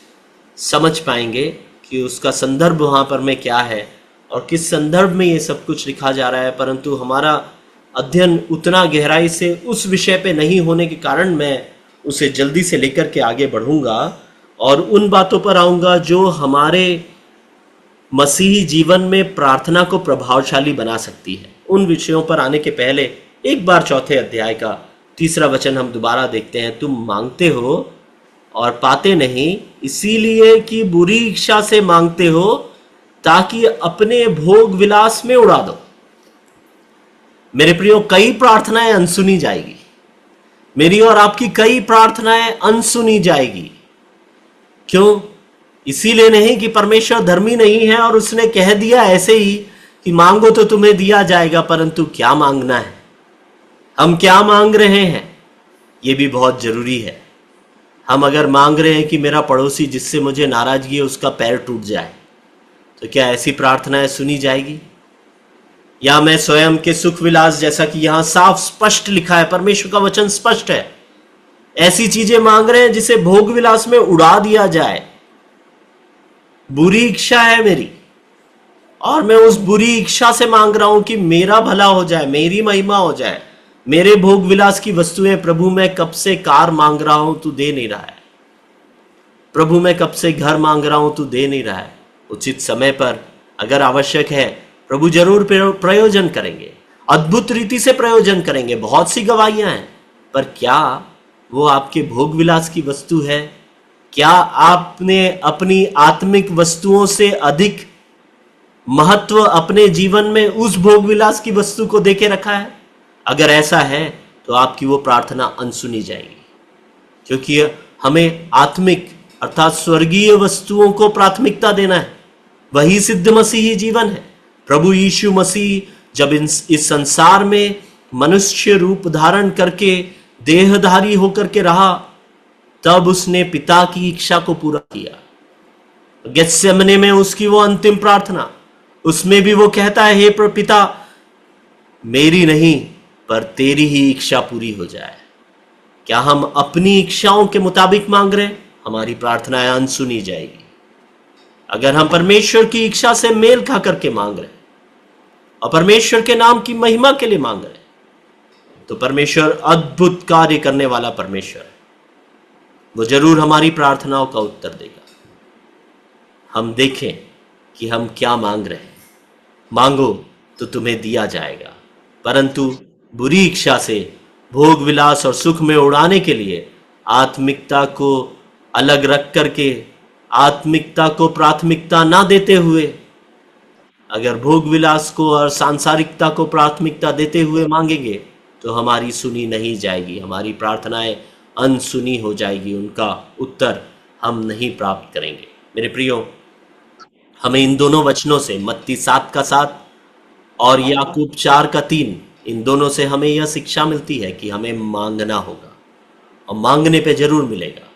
Speaker 1: समझ पाएंगे कि उसका संदर्भ वहाँ पर में क्या है और किस संदर्भ में ये सब कुछ लिखा जा रहा है। परंतु हमारा अध्ययन उतना गहराई से उस विषय पे नहीं होने के कारण मैं उसे जल्दी से लेकर के आगे बढ़ूंगा और उन बातों पर आऊँगा जो हमारे मसीही जीवन में प्रार्थना को प्रभावशाली बना सकती है। उन विषयों पर आने के पहले एक बार 4 अध्याय का 3 वचन हम दोबारा देखते हैं। तुम मांगते हो और पाते नहीं, इसीलिए कि बुरी इच्छा से मांगते हो ताकि अपने भोग विलास में उड़ा दो। मेरे प्रियो, कई प्रार्थनाएं अनसुनी जाएगी। मेरी और आपकी कई प्रार्थनाएं अनसुनी जाएगी। क्यों? इसीलिए नहीं कि परमेश्वर धर्मी नहीं है और उसने कह दिया ऐसे ही कि मांगो तो तुम्हें दिया जाएगा, परंतु क्या मांगना है, हम क्या मांग रहे हैं, यह भी बहुत जरूरी है। हम अगर मांग रहे हैं कि मेरा पड़ोसी जिससे मुझे नाराजगी है उसका पैर टूट जाए, तो क्या ऐसी प्रार्थनाएं सुनी जाएगी? या मैं स्वयं के सुख विलास, जैसा कि यहां साफ स्पष्ट लिखा है, परमेश्वर का वचन स्पष्ट है, ऐसी चीजें मांग रहे हैं जिसे भोग विलास में उड़ा दिया जाए। बुरी इच्छा है मेरी और मैं उस बुरी इच्छा से मांग रहा हूं कि मेरा भला हो जाए, मेरी महिमा हो जाए, मेरे भोग विलास की वस्तुएं। प्रभु मैं कब से कार मांग रहा हूं, तू दे नहीं रहा है। प्रभु मैं कब से घर मांग रहा हूं, तू दे नहीं रहा है। उचित समय पर अगर आवश्यक है प्रभु जरूर प्रयोजन करेंगे, अद्भुत रीति से प्रयोजन करेंगे। बहुत सी गवाहियां हैं, पर क्या वो आपके भोग विलास की वस्तु है? क्या आपने अपनी आत्मिक वस्तुओं से अधिक महत्व अपने जीवन में उस भोग विलास की वस्तु को देके रखा है? अगर ऐसा है तो आपकी वो प्रार्थना अनसुनी जाएगी, क्योंकि हमें आत्मिक अर्थात स्वर्गीय वस्तुओं को प्राथमिकता देना है। वही सिद्ध मसीही जीवन है। प्रभु यीशु मसीह जब इस संसार में मनुष्य रूप धारण करके देहधारी होकर के रहा, तब उसने पिता की इच्छा को पूरा किया। गेत्सेमने में उसकी वो अंतिम प्रार्थना, उसमें भी वो कहता है, हे पिता, मेरी नहीं पर तेरी ही इच्छा पूरी हो जाए। क्या हम अपनी इच्छाओं के मुताबिक मांग रहे हैं? हमारी प्रार्थनाएं अनसुनी जाएगी। अगर हम परमेश्वर की इच्छा से मेल खा करके मांग रहे हैं, और परमेश्वर के नाम की महिमा के लिए मांग रहे हैं, तो परमेश्वर अद्भुत कार्य करने वाला परमेश्वर है। वो जरूर हमारी प्रार्थनाओं का उत्तर देगा। हम देखें कि हम क्या मांग रहे हैं। मांगो तो तुम्हें दिया जाएगा, परंतु बुरी इच्छा से भोग विलास और सुख में उड़ाने के लिए आत्मिकता को अलग रख करके, आत्मिकता को प्राथमिकता ना देते हुए, अगर भोग विलास को और सांसारिकता को प्राथमिकता देते हुए मांगेंगे तो हमारी सुनी नहीं जाएगी, हमारी प्रार्थनाएं अनसुनी हो जाएगी, उनका उत्तर हम नहीं प्राप्त करेंगे। मेरे प्रियो, हमें इन दोनों वचनों से, मत्ती 7 का 7 और याकूब 4 का 3, इन दोनों से हमें यह शिक्षा मिलती है कि हमें मांगना होगा और मांगने पे जरूर मिलेगा।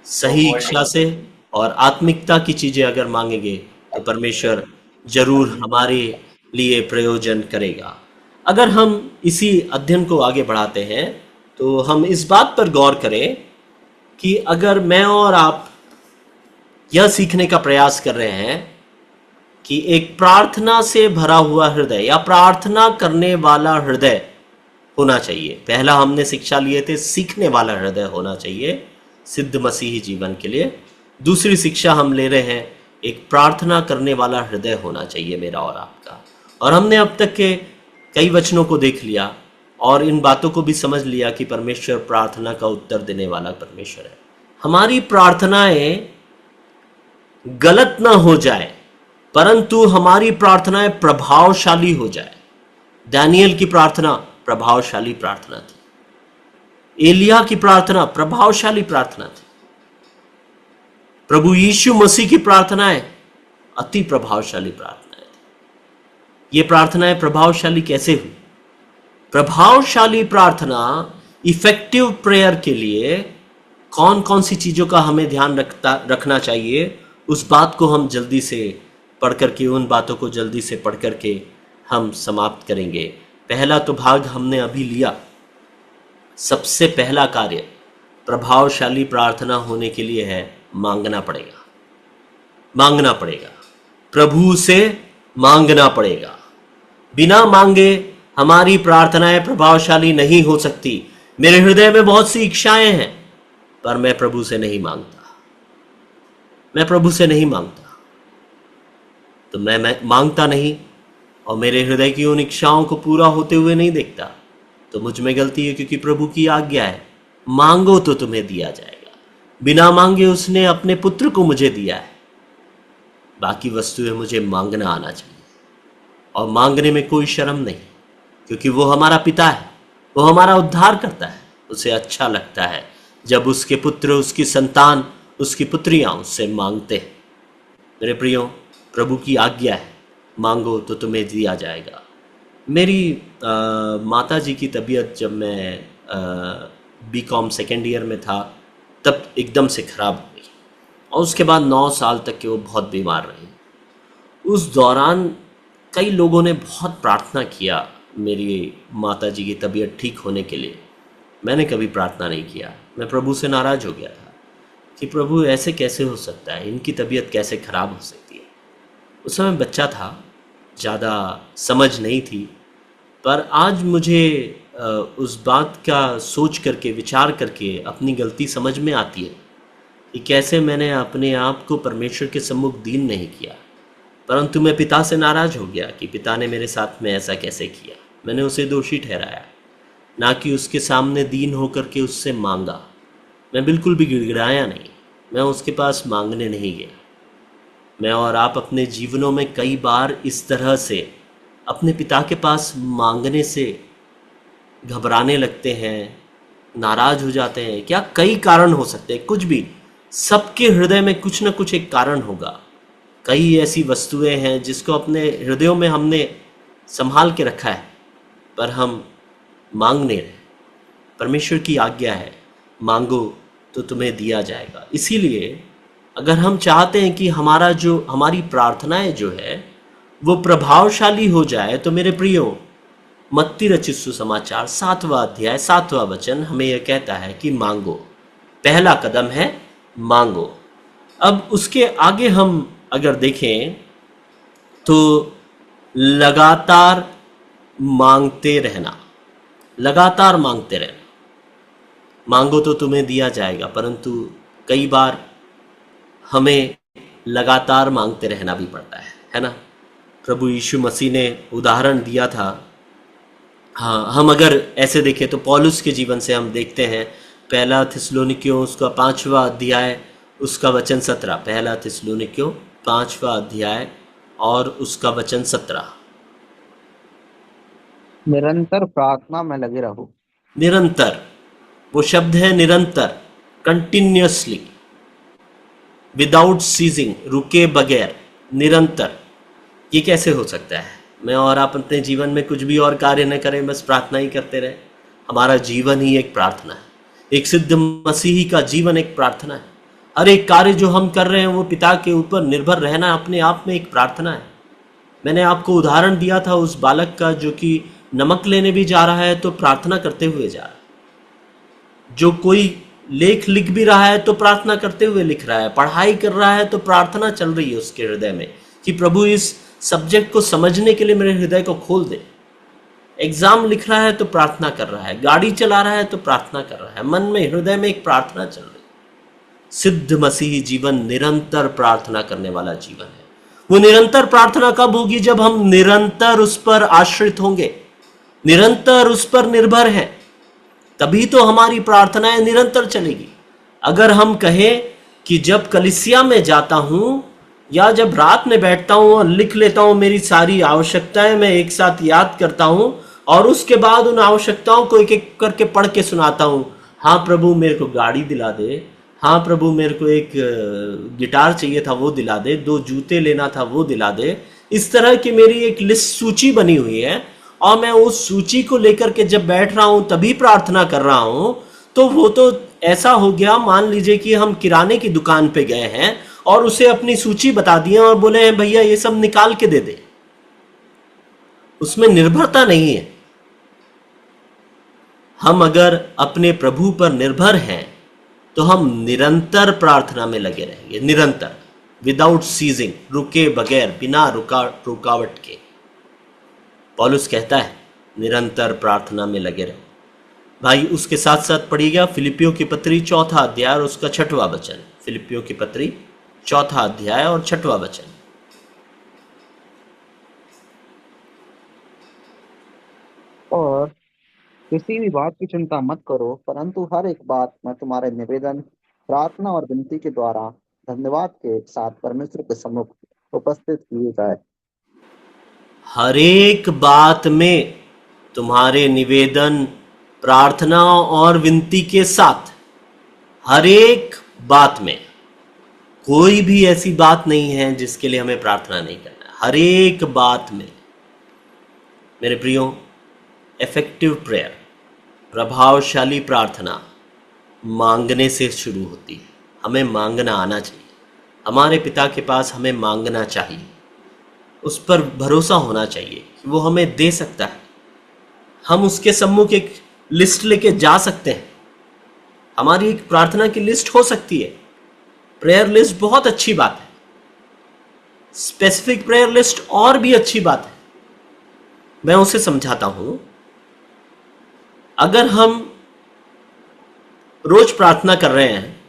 Speaker 1: सही इच्छा से और आत्मिकता की चीजें अगर मांगेंगे तो परमेश्वर जरूर हमारे लिए प्रयोजन करेगा। अगर हम इसी अध्ययन को आगे बढ़ाते हैं तो हम इस बात पर गौर करें कि अगर मैं और आप यह सीखने का प्रयास कर रहे हैं कि एक प्रार्थना से भरा हुआ हृदय या प्रार्थना करने वाला हृदय होना चाहिए। पहला हमने शिक्षा लिए थे, सीखने वाला हृदय होना चाहिए सिद्ध मसीही जीवन के लिए। दूसरी शिक्षा हम ले रहे हैं, एक प्रार्थना करने वाला हृदय होना चाहिए मेरा और आपका। और हमने अब तक के कई वचनों को देख लिया और इन बातों को भी समझ लिया कि परमेश्वर प्रार्थना का उत्तर देने वाला परमेश्वर है। हमारी प्रार्थनाएं गलत ना हो जाए, परंतु हमारी प्रार्थनाएं प्रभावशाली हो जाए। दानियल की प्रार्थना प्रभावशाली प्रार्थना थी, एलिया की प्रार्थना प्रभावशाली प्रार्थना थी, प्रभु यीशु मसीह की प्रार्थनाएं अति प्रभावशाली प्रार्थनाएं थी। ये प्रार्थनाएं प्रभावशाली कैसे हुई? प्रभावशाली प्रार्थना, इफेक्टिव प्रेयर के लिए कौन कौन सी चीजों का हमें ध्यान रखना चाहिए, उस बात को हम जल्दी से पढ़ करके, उन बातों को जल्दी से पढ़ करके हम समाप्त करेंगे। पहला तो भाग हमने अभी लिया। सबसे पहला कार्य प्रभावशाली प्रार्थना होने के लिए है मांगना पड़ेगा। मांगना पड़ेगा, प्रभु से मांगना पड़ेगा। बिना मांगे हमारी प्रार्थनाएं प्रभावशाली नहीं हो सकती। मेरे हृदय में बहुत सी इच्छाएं हैं, पर मैं प्रभु से नहीं मांगता। मैं प्रभु से नहीं मांगता, तो मैं मांगता नहीं और मेरे हृदय की उन इच्छाओं को पूरा होते हुए नहीं देखता, तो मुझ में गलती है, क्योंकि प्रभु की आज्ञा है, मांगो तो तुम्हें दिया जाएगा। बिना मांगे उसने अपने पुत्र को मुझे दिया है। बाकी वस्तुएं मुझे मांगना आना चाहिए, और मांगने में कोई शर्म नहीं, क्योंकि वो हमारा पिता है, वो हमारा उद्धार करता है। उसे अच्छा लगता है जब उसके पुत्र, उसकी संतान, उसकी पुत्रियां उससे मांगते हैं। मेरे प्रियो, प्रभु की आज्ञा है, मांगो तो तुम्हें दिया जाएगा। मेरी माता जी की तबीयत जब मैं बीकॉम सेकेंड ईयर में था तब एकदम से ख़राब हो गई, और उसके बाद 9 साल तक के वो बहुत बीमार रही। उस दौरान कई लोगों ने बहुत प्रार्थना किया मेरी माता जी की तबीयत ठीक होने के लिए। मैंने कभी प्रार्थना नहीं किया। मैं प्रभु से नाराज़ हो गया था कि प्रभु ऐसे कैसे हो सकता है, इनकी तबीयत कैसे ख़राब हो सकती है। उस समय बच्चा था, ज़्यादा समझ नहीं थी, पर आज मुझे उस बात का सोच करके, विचार करके अपनी गलती समझ में आती है कि कैसे मैंने अपने आप को परमेश्वर के सम्मुख दीन नहीं किया, परंतु मैं पिता से नाराज़ हो गया कि पिता ने मेरे साथ में ऐसा कैसे किया। मैंने उसे दोषी ठहराया, ना कि उसके सामने दीन होकर के उससे मांगा। मैं बिल्कुल भी गिड़गिड़ाया नहीं, मैं उसके पास मांगने नहीं गया। मैं और आप अपने जीवनों में कई बार इस तरह से अपने पिता के पास मांगने से घबराने लगते हैं, नाराज हो जाते हैं। क्या कई कारण हो सकते हैं, कुछ भी, सबके हृदय में कुछ न कुछ एक कारण होगा। कई ऐसी वस्तुएं हैं जिसको अपने हृदयों में हमने संभाल के रखा है, पर हम मांग नहीं रहे। परमेश्वर की आज्ञा है, मांगो तो तुम्हें दिया जाएगा। इसीलिए अगर हम चाहते हैं कि हमारी प्रार्थनाएं जो है वो प्रभावशाली हो जाए, तो मेरे प्रियो, मत्ती रचित सुसमाचार 7वां अध्याय 7वां वचन हमें यह कहता है कि मांगो। पहला कदम है मांगो। अब उसके आगे हम अगर देखें तो लगातार मांगते रहना, लगातार मांगते रहना। मांगो तो तुम्हें दिया जाएगा, परंतु कई बार हमें लगातार मांगते रहना भी पड़ता है ना। प्रभु यीशु मसीह ने उदाहरण दिया था। हाँ, हम अगर ऐसे देखें तो पौलुस के जीवन से हम देखते हैं, पहला थिस्सलुनीकियों उसका 5वां अध्याय उसका वचन 17, पहला थिस्सलुनीकियों 5वां अध्याय और उसका वचन 17।
Speaker 2: निरंतर प्रार्थना में लगे रहो।
Speaker 1: निरंतर, वो शब्द है निरंतर, कंटिन्यूअसली, विदाउट सीजिंग, रुके बगैर, निरंतर। ये कैसे हो सकता है? मैं और आप अपने जीवन में कुछ भी और कार्य न करें, बस प्रार्थना ही करते रहे। हमारा जीवन ही एक प्रार्थना है। एक सिद्ध मसीही का जीवन एक प्रार्थना है। हर एक कार्य जो हम कर रहे हैं वो पिता के ऊपर निर्भर रहना अपने आप में एक प्रार्थना है। मैंने आपको उदाहरण दिया था उस बालक का जो कि नमक लेने भी जा रहा है तो प्रार्थना करते हुए जा रहा है। जो कोई लेख लिख भी रहा है तो प्रार्थना करते हुए लिख रहा है। पढ़ाई कर रहा है तो प्रार्थना चल रही है उसके हृदय में कि प्रभु इस सब्जेक्ट को समझने के लिए मेरे हृदय को खोल दे। एग्जाम लिख रहा है तो प्रार्थना कर रहा है। गाड़ी चला रहा है तो प्रार्थना कर रहा है। मन में, हृदय में एक प्रार्थना चल रही है। सिद्ध मसीही जीवन निरंतर प्रार्थना करने वाला जीवन है। वो निरंतर प्रार्थना कब होगी? जब हम निरंतर उस पर आश्रित होंगे, निरंतर उस पर निर्भर हैं, तभी तो हमारी प्रार्थनाएं निरंतर चलेगी। अगर हम कहें कि जब कलीसिया में जाता हूं या जब रात में बैठता हूं और लिख लेता हूं मेरी सारी आवश्यकताएं, मैं एक साथ याद करता हूं और उसके बाद उन आवश्यकताओं को एक एक करके पढ़ के सुनाता हूं, हाँ प्रभु मेरे को गाड़ी दिला दे, हाँ प्रभु मेरे को एक गिटार चाहिए था वो दिला दे, 2 जूते लेना था वो दिला दे, इस तरह की मेरी एक लिस्ट, सूची बनी हुई है और मैं उस सूची को लेकर के जब बैठ रहा हूं तभी प्रार्थना कर रहा हूं, तो वो तो ऐसा हो गया, मान लीजिए कि हम किराने की दुकान पे गए हैं और उसे अपनी सूची बता दिए और बोले हैं भैया ये सब निकाल के दे दे। उसमें निर्भरता नहीं है। हम अगर अपने प्रभु पर निर्भर हैं तो हम निरंतर प्रार्थना में लगे रहेंगे, निरंतर, विदाउट सीजिंग, रुके बगैर, बिना रुकावट के। पौलुस कहता है निरंतर प्रार्थना में लगे रहो। भाई उसके साथ साथ पढ़िएगा फिलिपियों की पत्री 4 अध्याय और उसका 6वां वचन। फिलिपियों की पत्री 4 अध्याय और 6वां वचन।
Speaker 2: और किसी भी बात की चिंता मत करो, परंतु हर एक बात में तुम्हारे निवेदन, प्रार्थना और विनती के द्वारा धन्यवाद के साथ परमेश्वर के सम्मुख उपस्थित किए जाए।
Speaker 1: हर एक बात में तुम्हारे निवेदन, प्रार्थना और विनती के साथ, हर एक बात में, कोई भी ऐसी बात नहीं है जिसके लिए हमें प्रार्थना नहीं करना है। हर एक बात में। मेरे प्रियो, इफेक्टिव प्रेयर, प्रभावशाली प्रार्थना मांगने से शुरू होती है। हमें मांगना आना चाहिए। हमारे पिता के पास हमें मांगना चाहिए। उस पर भरोसा होना चाहिए कि वो हमें दे सकता है। हम उसके सम्मुख एक लिस्ट लेके जा सकते हैं। हमारी एक प्रार्थना की लिस्ट हो सकती है। प्रेयर लिस्ट बहुत अच्छी बात है। स्पेसिफिक प्रेयर लिस्ट और भी अच्छी बात है। मैं उसे समझाता हूं। अगर हम रोज प्रार्थना कर रहे हैं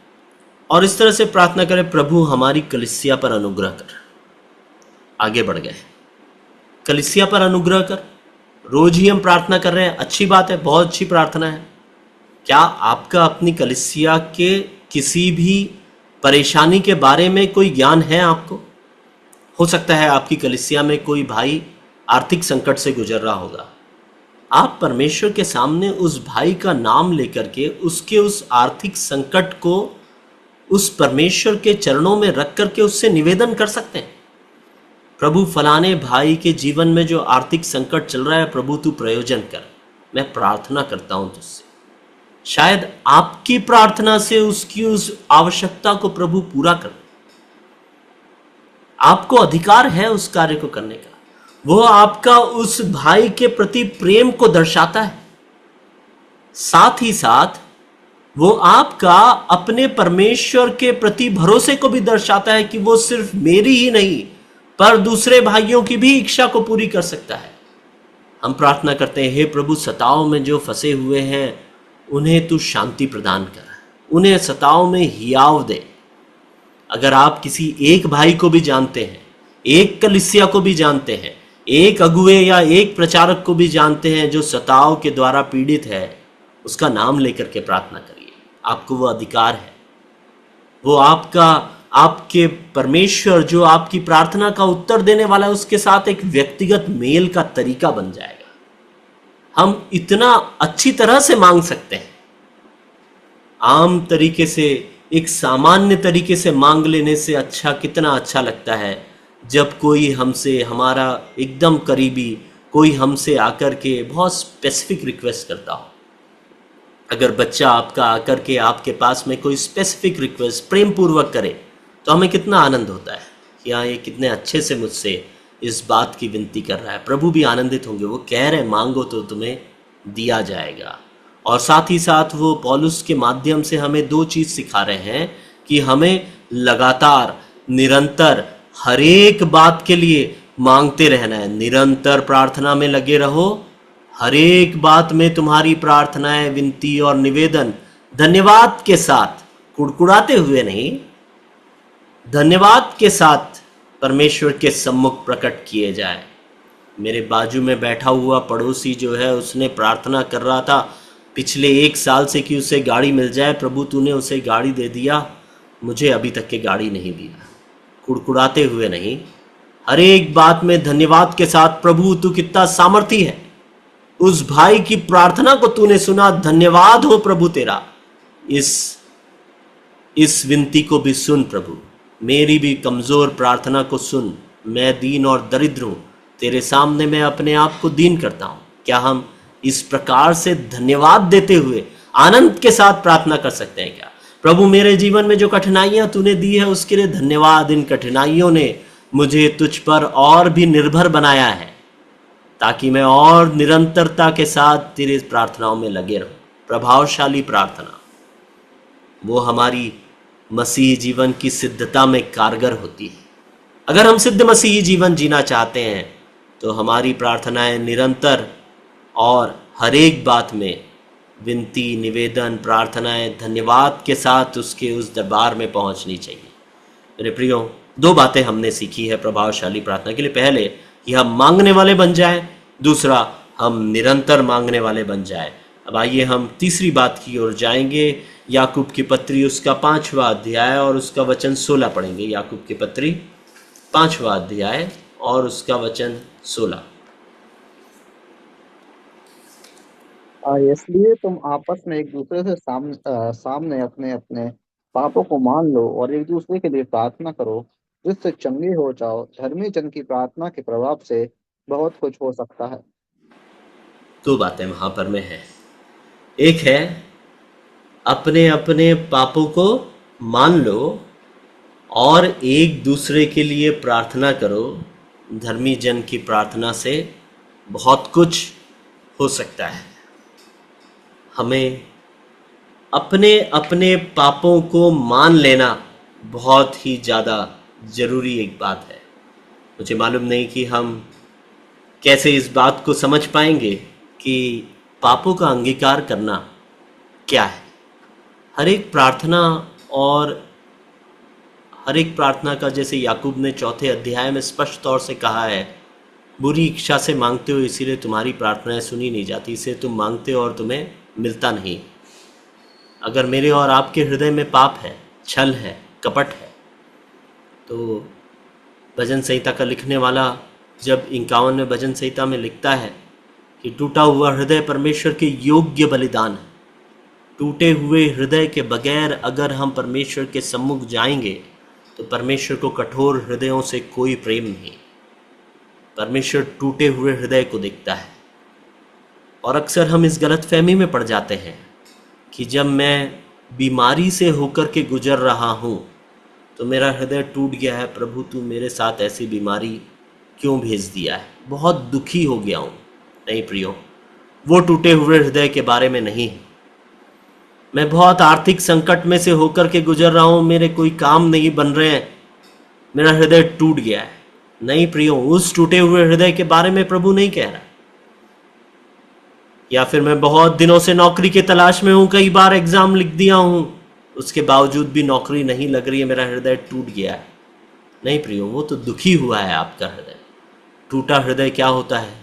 Speaker 1: और इस तरह से प्रार्थना करें, प्रभु हमारी कलीसिया पर अनुग्रह कर, आगे बढ़ गए, कलीसिया पर अनुग्रह कर, रोज ही हम प्रार्थना कर रहे हैं, अच्छी बात है, बहुत अच्छी प्रार्थना है। क्या आपका अपनी कलीसिया के किसी भी परेशानी के बारे में कोई ज्ञान है आपको? हो सकता है आपकी कलीसिया में कोई भाई आर्थिक संकट से गुजर रहा होगा। आप परमेश्वर के सामने उस भाई का नाम लेकर के उसके उस आर्थिक संकट को उस परमेश्वर के चरणों में रख करके उससे निवेदन कर सकते हैं, प्रभु फलाने भाई के जीवन में जो आर्थिक संकट चल रहा है, प्रभु तू प्रयोजन कर, मैं प्रार्थना करता हूं तुझसे। शायद आपकी प्रार्थना से उसकी उस आवश्यकता को प्रभु पूरा कर। आपको अधिकार है उस कार्य को करने का। वो आपका उस भाई के प्रति प्रेम को दर्शाता है। साथ ही साथ वो आपका अपने परमेश्वर के प्रति भरोसे को भी दर्शाता है कि वो सिर्फ मेरी ही नहीं, पर दूसरे भाइयों की भी इच्छा को पूरी कर सकता है। हम प्रार्थना करते हैं, हे प्रभु, सताव में जो फंसे हुए हैं उन्हें तू शांति प्रदान कर, उन्हें सताव में हियाव दे। अगर आप किसी एक भाई को भी जानते हैं, एक कलीसिया को भी जानते हैं, एक अगुए या एक प्रचारक को भी जानते हैं जो सताव के द्वारा पीड़ित है, उसका नाम लेकर के प्रार्थना करिए। आपको वो अधिकार है। वो आपके परमेश्वर जो आपकी प्रार्थना का उत्तर देने वाला है, उसके साथ एक व्यक्तिगत मेल का तरीका बन जाएगा। हम इतना अच्छी तरह से मांग सकते हैं। आम तरीके से, एक सामान्य तरीके से मांग लेने से अच्छा, कितना अच्छा लगता है जब कोई हमसे, हमारा एकदम करीबी कोई हमसे आकर के बहुत स्पेसिफिक रिक्वेस्ट करता हो। अगर बच्चा आपका आकर के आपके पास में कोई स्पेसिफिक रिक्वेस्ट प्रेम पूर्वक करे तो हमें कितना आनंद होता है कि हाँ, ये कितने अच्छे से मुझसे इस बात की विनती कर रहा है। प्रभु भी आनंदित होंगे। वो कह रहे हैं, मांगो तो तुम्हें दिया जाएगा। और साथ ही साथ वो पौलुस के माध्यम से हमें दो चीज़ सिखा रहे हैं कि हमें लगातार, निरंतर, हर एक बात के लिए मांगते रहना है। निरंतर प्रार्थना में लगे रहो। हर एक बात में तुम्हारी प्रार्थनाएं, विनती और निवेदन धन्यवाद के साथ, कुड़कुड़ाते हुए नहीं, धन्यवाद के साथ परमेश्वर के सम्मुख प्रकट किए जाए। मेरे बाजू में बैठा हुआ पड़ोसी जो है, उसने प्रार्थना कर रहा था पिछले 1 साल से कि उसे गाड़ी मिल जाए। प्रभु, तूने उसे गाड़ी दे दिया, मुझे अभी तक के गाड़ी नहीं दिया। कुड़कुड़ाते हुए नहीं, हर एक बात में धन्यवाद के साथ, प्रभु तू कितना सामर्थी है, उस भाई की प्रार्थना को तूने सुना, धन्यवाद हो प्रभु तेरा। इस विनती को भी सुन प्रभु, मेरी भी कमजोर प्रार्थना को सुन। मैं दीन और दरिद्र हूं, तेरे सामने मैं अपने आप को दीन करता हूं। क्या हम इस प्रकार से धन्यवाद देते हुए आनंद के साथ प्रार्थना कर सकते हैं क्या? प्रभु, मेरे जीवन में जो कठिनाइयां तूने दी है उसके लिए धन्यवाद। इन कठिनाइयों ने मुझे तुझ पर और भी निर्भर बनाया है ताकि मैं और निरंतरता के साथ तेरे प्रार्थनाओं में लगे रहूं। प्रभावशाली प्रार्थना वो हमारी मसीही जीवन की सिद्धता में कारगर होती है। अगर हम सिद्ध मसीही जीवन जीना चाहते हैं तो हमारी प्रार्थनाएं निरंतर और हर एक बात में विनती, निवेदन, प्रार्थनाएं धन्यवाद के साथ उसके उस दरबार में पहुंचनी चाहिए। मेरे प्रियो, 2 बातें हमने सीखी है प्रभावशाली प्रार्थना के लिए। पहले कि हम मांगने वाले बन जाएं, दूसरा हम निरंतर मांगने वाले बन जाएं। अब आइए हम तीसरी बात की ओर जाएंगे। याकूब की पत्री उसका 5वां अध्याय और उसका वचन 16 पढ़ेंगे। याकूब की पत्री 5वां अध्याय और उसका वचन 16।
Speaker 2: इसलिए तुम आपस में एक दूसरे से सामने अपने अपने पापों को मान लो और एक दूसरे के लिए प्रार्थना करो, जिससे चंगे हो जाओ। धर्मी जन की प्रार्थना के प्रभाव से बहुत कुछ हो सकता है।
Speaker 1: 2 बातें वहां पर में है। एक है, अपने अपने पापों को मान लो और एक दूसरे के लिए प्रार्थना करो। धर्मी जन की प्रार्थना से बहुत कुछ हो सकता है। हमें अपने अपने पापों को मान लेना बहुत ही ज़्यादा ज़रूरी एक बात है। मुझे मालूम नहीं कि हम कैसे इस बात को समझ पाएंगे कि पापों का अंगीकार करना क्या है। हर एक प्रार्थना और हर एक प्रार्थना का, जैसे याकूब ने 4 अध्याय में स्पष्ट तौर से कहा है, बुरी इच्छा से मांगते हो इसीलिए तुम्हारी प्रार्थनाएं सुनी नहीं जाती, इसे तुम मांगते हो और तुम्हें मिलता नहीं। अगर मेरे और आपके हृदय में पाप है, छल है, कपट है, तो भजन संहिता का लिखने वाला जब 51वें भजन संहिता में लिखता है कि टूटा हुआ हृदय परमेश्वर के योग्य बलिदान है। टूटे हुए हृदय के बगैर अगर हम परमेश्वर के सम्मुख जाएंगे तो परमेश्वर को कठोर हृदयों से कोई प्रेम नहीं। परमेश्वर टूटे हुए हृदय को देखता है। और अक्सर हम इस गलतफहमी में पड़ जाते हैं कि जब मैं बीमारी से होकर के गुजर रहा हूँ तो मेरा हृदय टूट गया है, प्रभु तू मेरे साथ ऐसी बीमारी क्यों भेज दिया है, बहुत दुखी हो गया हूँ। नहीं प्रियो, वो टूटे हुए हृदय के बारे में नहीं है। मैं बहुत आर्थिक संकट में से होकर के गुजर रहा हूँ, मेरे कोई काम नहीं बन रहे हैं, मेरा हृदय टूट गया है। नहीं प्रियो, उस टूटे हुए हृदय के बारे में प्रभु नहीं कह रहा। या फिर मैं बहुत दिनों से नौकरी की तलाश में हूं, कई बार एग्जाम लिख दिया हूं, उसके बावजूद भी नौकरी नहीं लग रही है, मेरा हृदय टूट गया है। नहीं प्रियो, वो तो दुखी हुआ है आपका हृदय। टूटा हृदय क्या होता है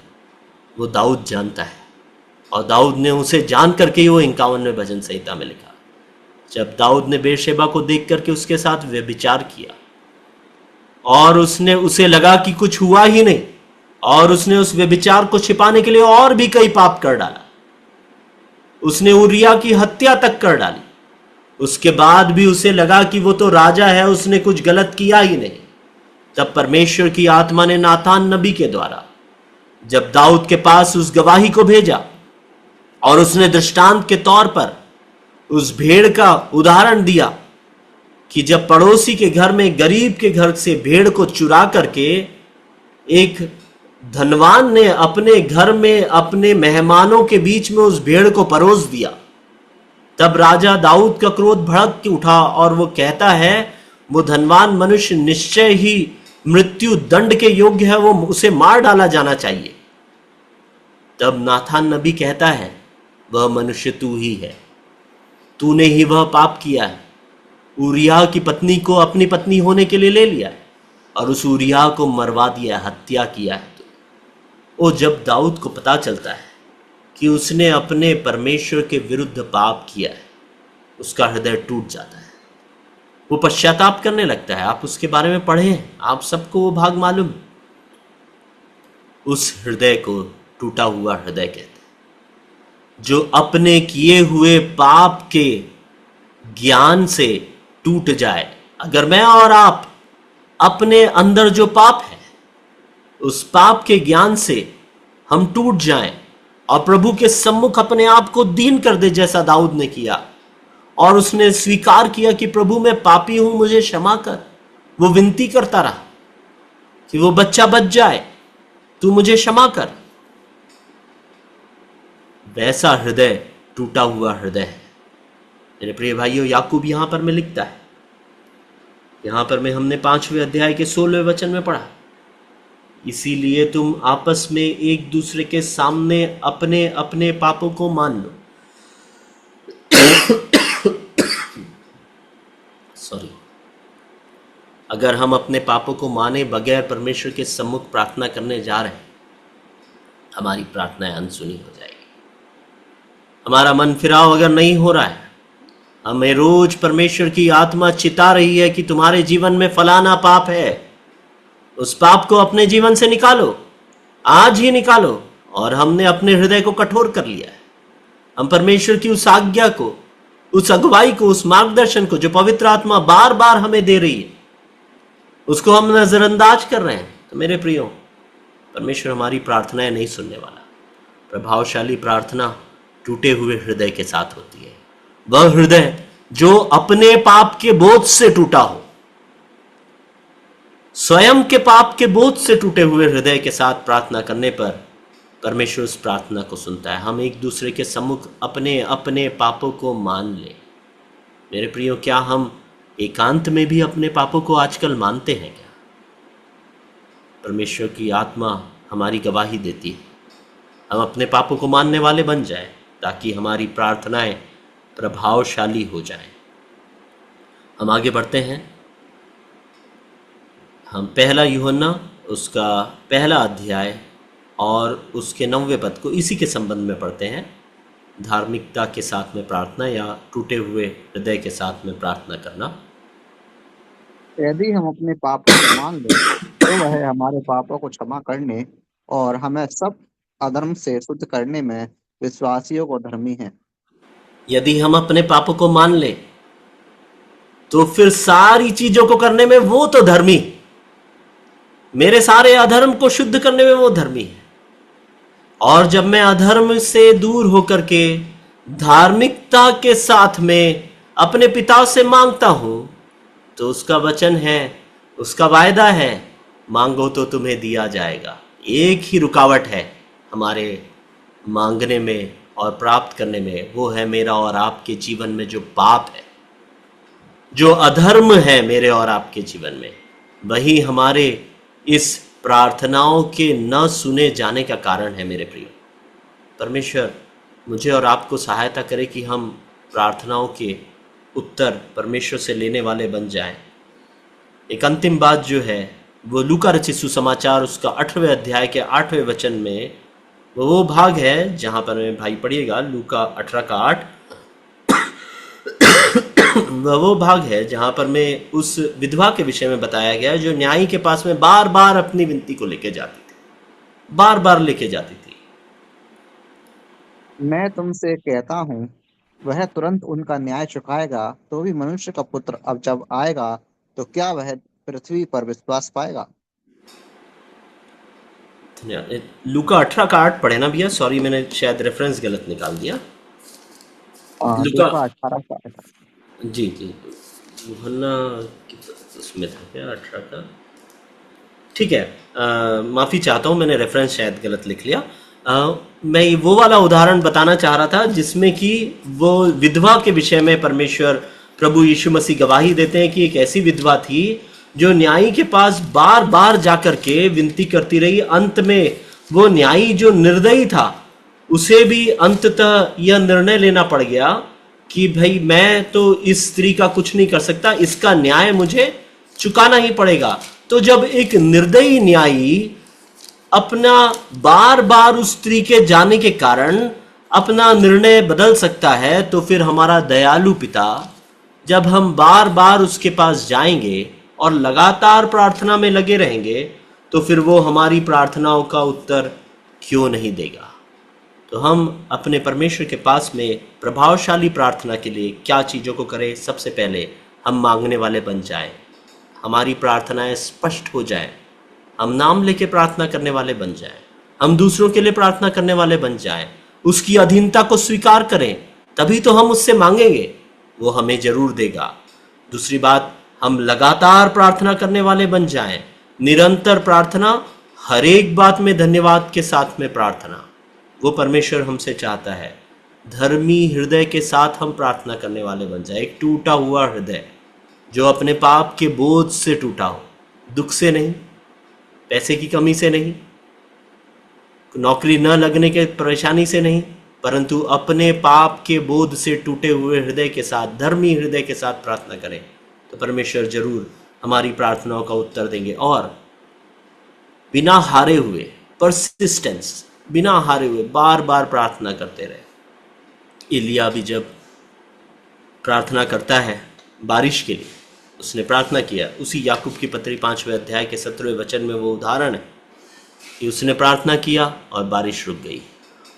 Speaker 1: वो दाऊद जानता है, और दाऊद ने उसे जान करके ही वो 51वें भजन संहिता में लिखा। जब दाऊद ने बेरशेबा को देख करके उसके साथ व्यभिचार किया और उसने उसे लगा कि कुछ हुआ ही नहीं, और उसने उस व्यभिचार को छिपाने के लिए और भी कई पाप कर डाला, उसने उरिया की हत्या तक कर डाली, उसके बाद भी उसे लगा कि वो तो राजा है, उसने कुछ गलत किया ही नहीं। तब परमेश्वर की आत्मा ने नातान नबी के द्वारा जब दाऊद के पास उस गवाही को भेजा, और उसने दृष्टांत के तौर पर उस भेड़ का उदाहरण दिया कि जब पड़ोसी के घर में, गरीब के घर से भेड़ को चुरा करके एक धनवान ने अपने घर में अपने मेहमानों के बीच में उस भेड़ को परोस दिया, तब राजा दाऊद का क्रोध भड़क के उठा और वो कहता है वो धनवान मनुष्य निश्चय ही मृत्यु दंड के योग्य है, वो उसे मार डाला जाना चाहिए। तब नाथान नबी कहता है वह मनुष्य तू ही है, तूने ही वह पाप किया है, उरिया की पत्नी को अपनी पत्नी होने के लिए ले लिया है और उस उरिया को मरवा दिया, हत्या किया है। तो जब दाऊद को पता चलता है कि उसने अपने परमेश्वर के विरुद्ध पाप किया है, उसका हृदय टूट जाता है, वो पश्चाताप करने लगता है। आप उसके बारे में पढ़े हैं, आप सबको वो भाग मालूम। उस हृदय को टूटा हुआ हृदय कहते हैं, जो अपने किए हुए पाप के ज्ञान से टूट जाए। अगर मैं और आप अपने अंदर जो पाप है उस पाप के ज्ञान से हम टूट जाएं और प्रभु के सम्मुख अपने आप को दीन कर दे, जैसा दाऊद ने किया, और उसने स्वीकार किया कि प्रभु मैं पापी हूं, मुझे क्षमा कर। वो विनती करता रहा कि वो बच्चा बच जाए, तू मुझे क्षमा कर। वैसा हृदय टूटा हुआ हृदय है मेरे प्रिय भाइयों। याकूब यहां पर में लिखता है, यहां पर में हमने 5वें अध्याय के 16वें वचन में पढ़ा, इसीलिए तुम आपस में एक दूसरे के सामने अपने अपने पापों को मान लो। सॉरी, अगर हम अपने पापों को माने बगैर परमेश्वर के सम्मुख प्रार्थना करने जा रहे हैं, हमारी प्रार्थनाएं अनसुनी हो जाएगी। हमारा मन फिराव अगर नहीं हो रहा है, हमें रोज परमेश्वर की आत्मा चिता रही है कि तुम्हारे जीवन में फलाना पाप है, उस पाप को अपने जीवन से निकालो, आज ही निकालो, और हमने अपने हृदय को कठोर कर लिया है। हम परमेश्वर की उस आज्ञा को, उस अगुवाई को, उस मार्गदर्शन को जो पवित्र आत्मा बार बार हमें दे रही है, उसको हम नजरअंदाज कर रहे हैं। तो मेरे प्रियो, परमेश्वर हमारी प्रार्थनाएं नहीं सुनने वाला। प्रभावशाली प्रार्थना टूटे हुए हृदय के साथ होती है, वह हृदय जो अपने पाप के बोझ से टूटा हो, स्वयं के पाप के बोझ से टूटे हुए हृदय के साथ प्रार्थना करने पर परमेश्वर उस प्रार्थना को सुनता है। हम एक दूसरे के सम्मुख अपने अपने पापों को मान लें। मेरे प्रियो, क्या हम एकांत में भी अपने पापों को आजकल मानते हैं क्या? परमेश्वर की आत्मा हमारी गवाही देती है, हम अपने पापों को मानने वाले बन जाएं, ताकि हमारी प्रार्थनाएं प्रभावशाली हो जाएं। हम आगे बढ़ते हैं। हम पहला यूहन्ना उसका पहला अध्याय और उसके 9वें पद को इसी के संबंध में पढ़ते हैं। धार्मिकता के साथ में प्रार्थना या टूटे हुए हृदय के साथ में प्रार्थना करना।
Speaker 2: यदि हम अपने पापों को मान लें तो वह हमारे पापों को क्षमा करने और हमें सब अधर्म से शुद्ध करने में विश्वासियों को धर्मी है।
Speaker 1: यदि हम अपने पापों को मान लें तो फिर सारी चीजों को करने में वो तो धर्मी, मेरे सारे अधर्म को शुद्ध करने में वो धर्मी है। और जब मैं अधर्म से दूर होकर के धार्मिकता के साथ में अपने पिता से मांगता हूं, तो उसका वचन है, उसका वायदा है, मांगो तो तुम्हें दिया जाएगा। एक ही रुकावट है हमारे मांगने में और प्राप्त करने में, वो है मेरा और आपके जीवन में जो पाप है, जो अधर्म है मेरे और आपके जीवन में, वही हमारे इस प्रार्थनाओं के न सुने जाने का कारण है मेरे प्रिय। परमेश्वर मुझे और आपको सहायता करे कि हम प्रार्थनाओं के उत्तर परमेश्वर से लेने वाले बन जाएं। एक अंतिम बात जो है वो लूका रचित सुसमाचार उसका 8वें अध्याय के 8वें वचन में वो भाग है जहां पर मैं भाई पढ़िएगा लूका 18 का 8। वो भाग है जहां पर मैं उस विधवा के विषय में बताया गया जो न्यायी के पास में बार बार अपनी विनती को लेके जाती थी, बार बार लेके जाती थी।
Speaker 2: मैं तुमसे कहता हूँ, वह तुरंत उनका न्याय चुकाएगा। तो भी मनुष्य का पुत्र अब जब आएगा, तो क्या वह पृथ्वी पर विश्वास पाएगा?
Speaker 1: लूका 18 का 8 पढ़े ना भैया, सॉरी मैंने शायद रेफरेंस गलत निकाल दिया। लूका,
Speaker 2: लूका 18 का।
Speaker 1: जी जी, यूहन्ना उसमें था क्या 18 का? ठीक है, माफ़ी चाहता हूँ मैंने रेफरेंस शायद गलत लिख लिया। मैं वो वाला उदाहरण बताना चाह रहा था जिसमें कि वो विधवा के विषय में परमेश्वर प्रभु यीशु मसीह गवाही देते हैं कि एक ऐसी विधवा थी जो न्यायी के पास बार बार जाकर के विनती करती रही। अंत में वो न्यायी जो निर्दयी था उसे भी अंततः यह निर्णय लेना पड़ गया कि भाई मैं तो इस स्त्री का कुछ नहीं कर सकता, इसका न्याय मुझे चुकाना ही पड़ेगा। तो जब एक निर्दयी न्यायी अपना बार बार उस स्त्री के जाने के कारण अपना निर्णय बदल सकता है, तो फिर हमारा दयालु पिता जब हम बार बार उसके पास जाएंगे और लगातार प्रार्थना में लगे रहेंगे तो फिर वो हमारी प्रार्थनाओं का उत्तर क्यों नहीं देगा। तो हम अपने परमेश्वर के पास में प्रभावशाली प्रार्थना के लिए क्या चीज़ों को करें? सबसे पहले हम मांगने वाले बन जाएं, हमारी प्रार्थनाएं स्पष्ट हो जाएं, हम नाम लेके प्रार्थना करने वाले बन जाएं, हम दूसरों के लिए प्रार्थना करने वाले बन जाएं, उसकी अधीनता को स्वीकार करें, तभी तो हम उससे मांगेंगे, वो हमें जरूर देगा। दूसरी बात, हम लगातार प्रार्थना करने वाले बन जाएं, निरंतर प्रार्थना, हर एक बात में धन्यवाद के साथ में प्रार्थना, वो परमेश्वर हमसे चाहता है। धर्मी हृदय के साथ हम प्रार्थना करने वाले बन जाए, एक टूटा हुआ हृदय जो अपने पाप के बोझ से टूटा हो, दुख से नहीं, पैसे की कमी से नहीं, नौकरी न लगने के परेशानी से नहीं, परंतु अपने पाप के बोझ से टूटे हुए हृदय के साथ, धर्मी हृदय के साथ प्रार्थना करें तो परमेश्वर जरूर हमारी प्रार्थनाओं का उत्तर देंगे। और बिना हारे हुए, परसिस्टेंस, बिना हारे हुए बार बार प्रार्थना करते रहे। एलिया भी जब प्रार्थना करता है बारिश के लिए, उसने प्रार्थना किया, उसी याकूब की पत्री 5वें अध्याय के 17वें वचन में वो उदाहरण है कि उसने प्रार्थना किया और बारिश रुक गई,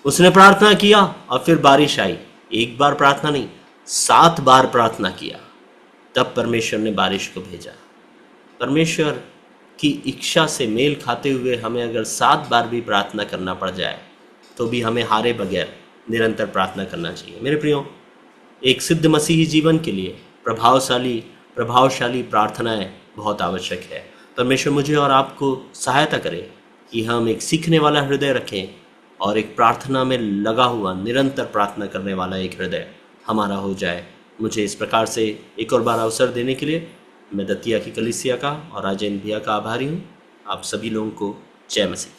Speaker 1: उसने प्रार्थना किया और फिर बारिश आई। एक बार प्रार्थना नहीं, 7 बार प्रार्थना किया, तब परमेश्वर ने बारिश को भेजा। परमेश्वर की इच्छा से मेल खाते हुए हमें अगर 7 बार भी प्रार्थना करना पड़ जाए तो भी हमें हारे बगैर निरंतर प्रार्थना करना चाहिए। मेरे प्रियो, एक सिद्ध मसीही जीवन के लिए प्रभावशाली प्रार्थनाएं बहुत आवश्यक है। परमेश्वर मुझे और आपको सहायता करे कि हम एक सीखने वाला हृदय रखें और एक प्रार्थना में लगा हुआ निरंतर प्रार्थना करने वाला एक हृदय हमारा हो जाए। मुझे इस प्रकार से एक और बार अवसर देने के लिए मैं दतिया की कलीसिया का और राजेंद्र भैया का आभारी हूँ। आप सभी लोगों को जय मसीह।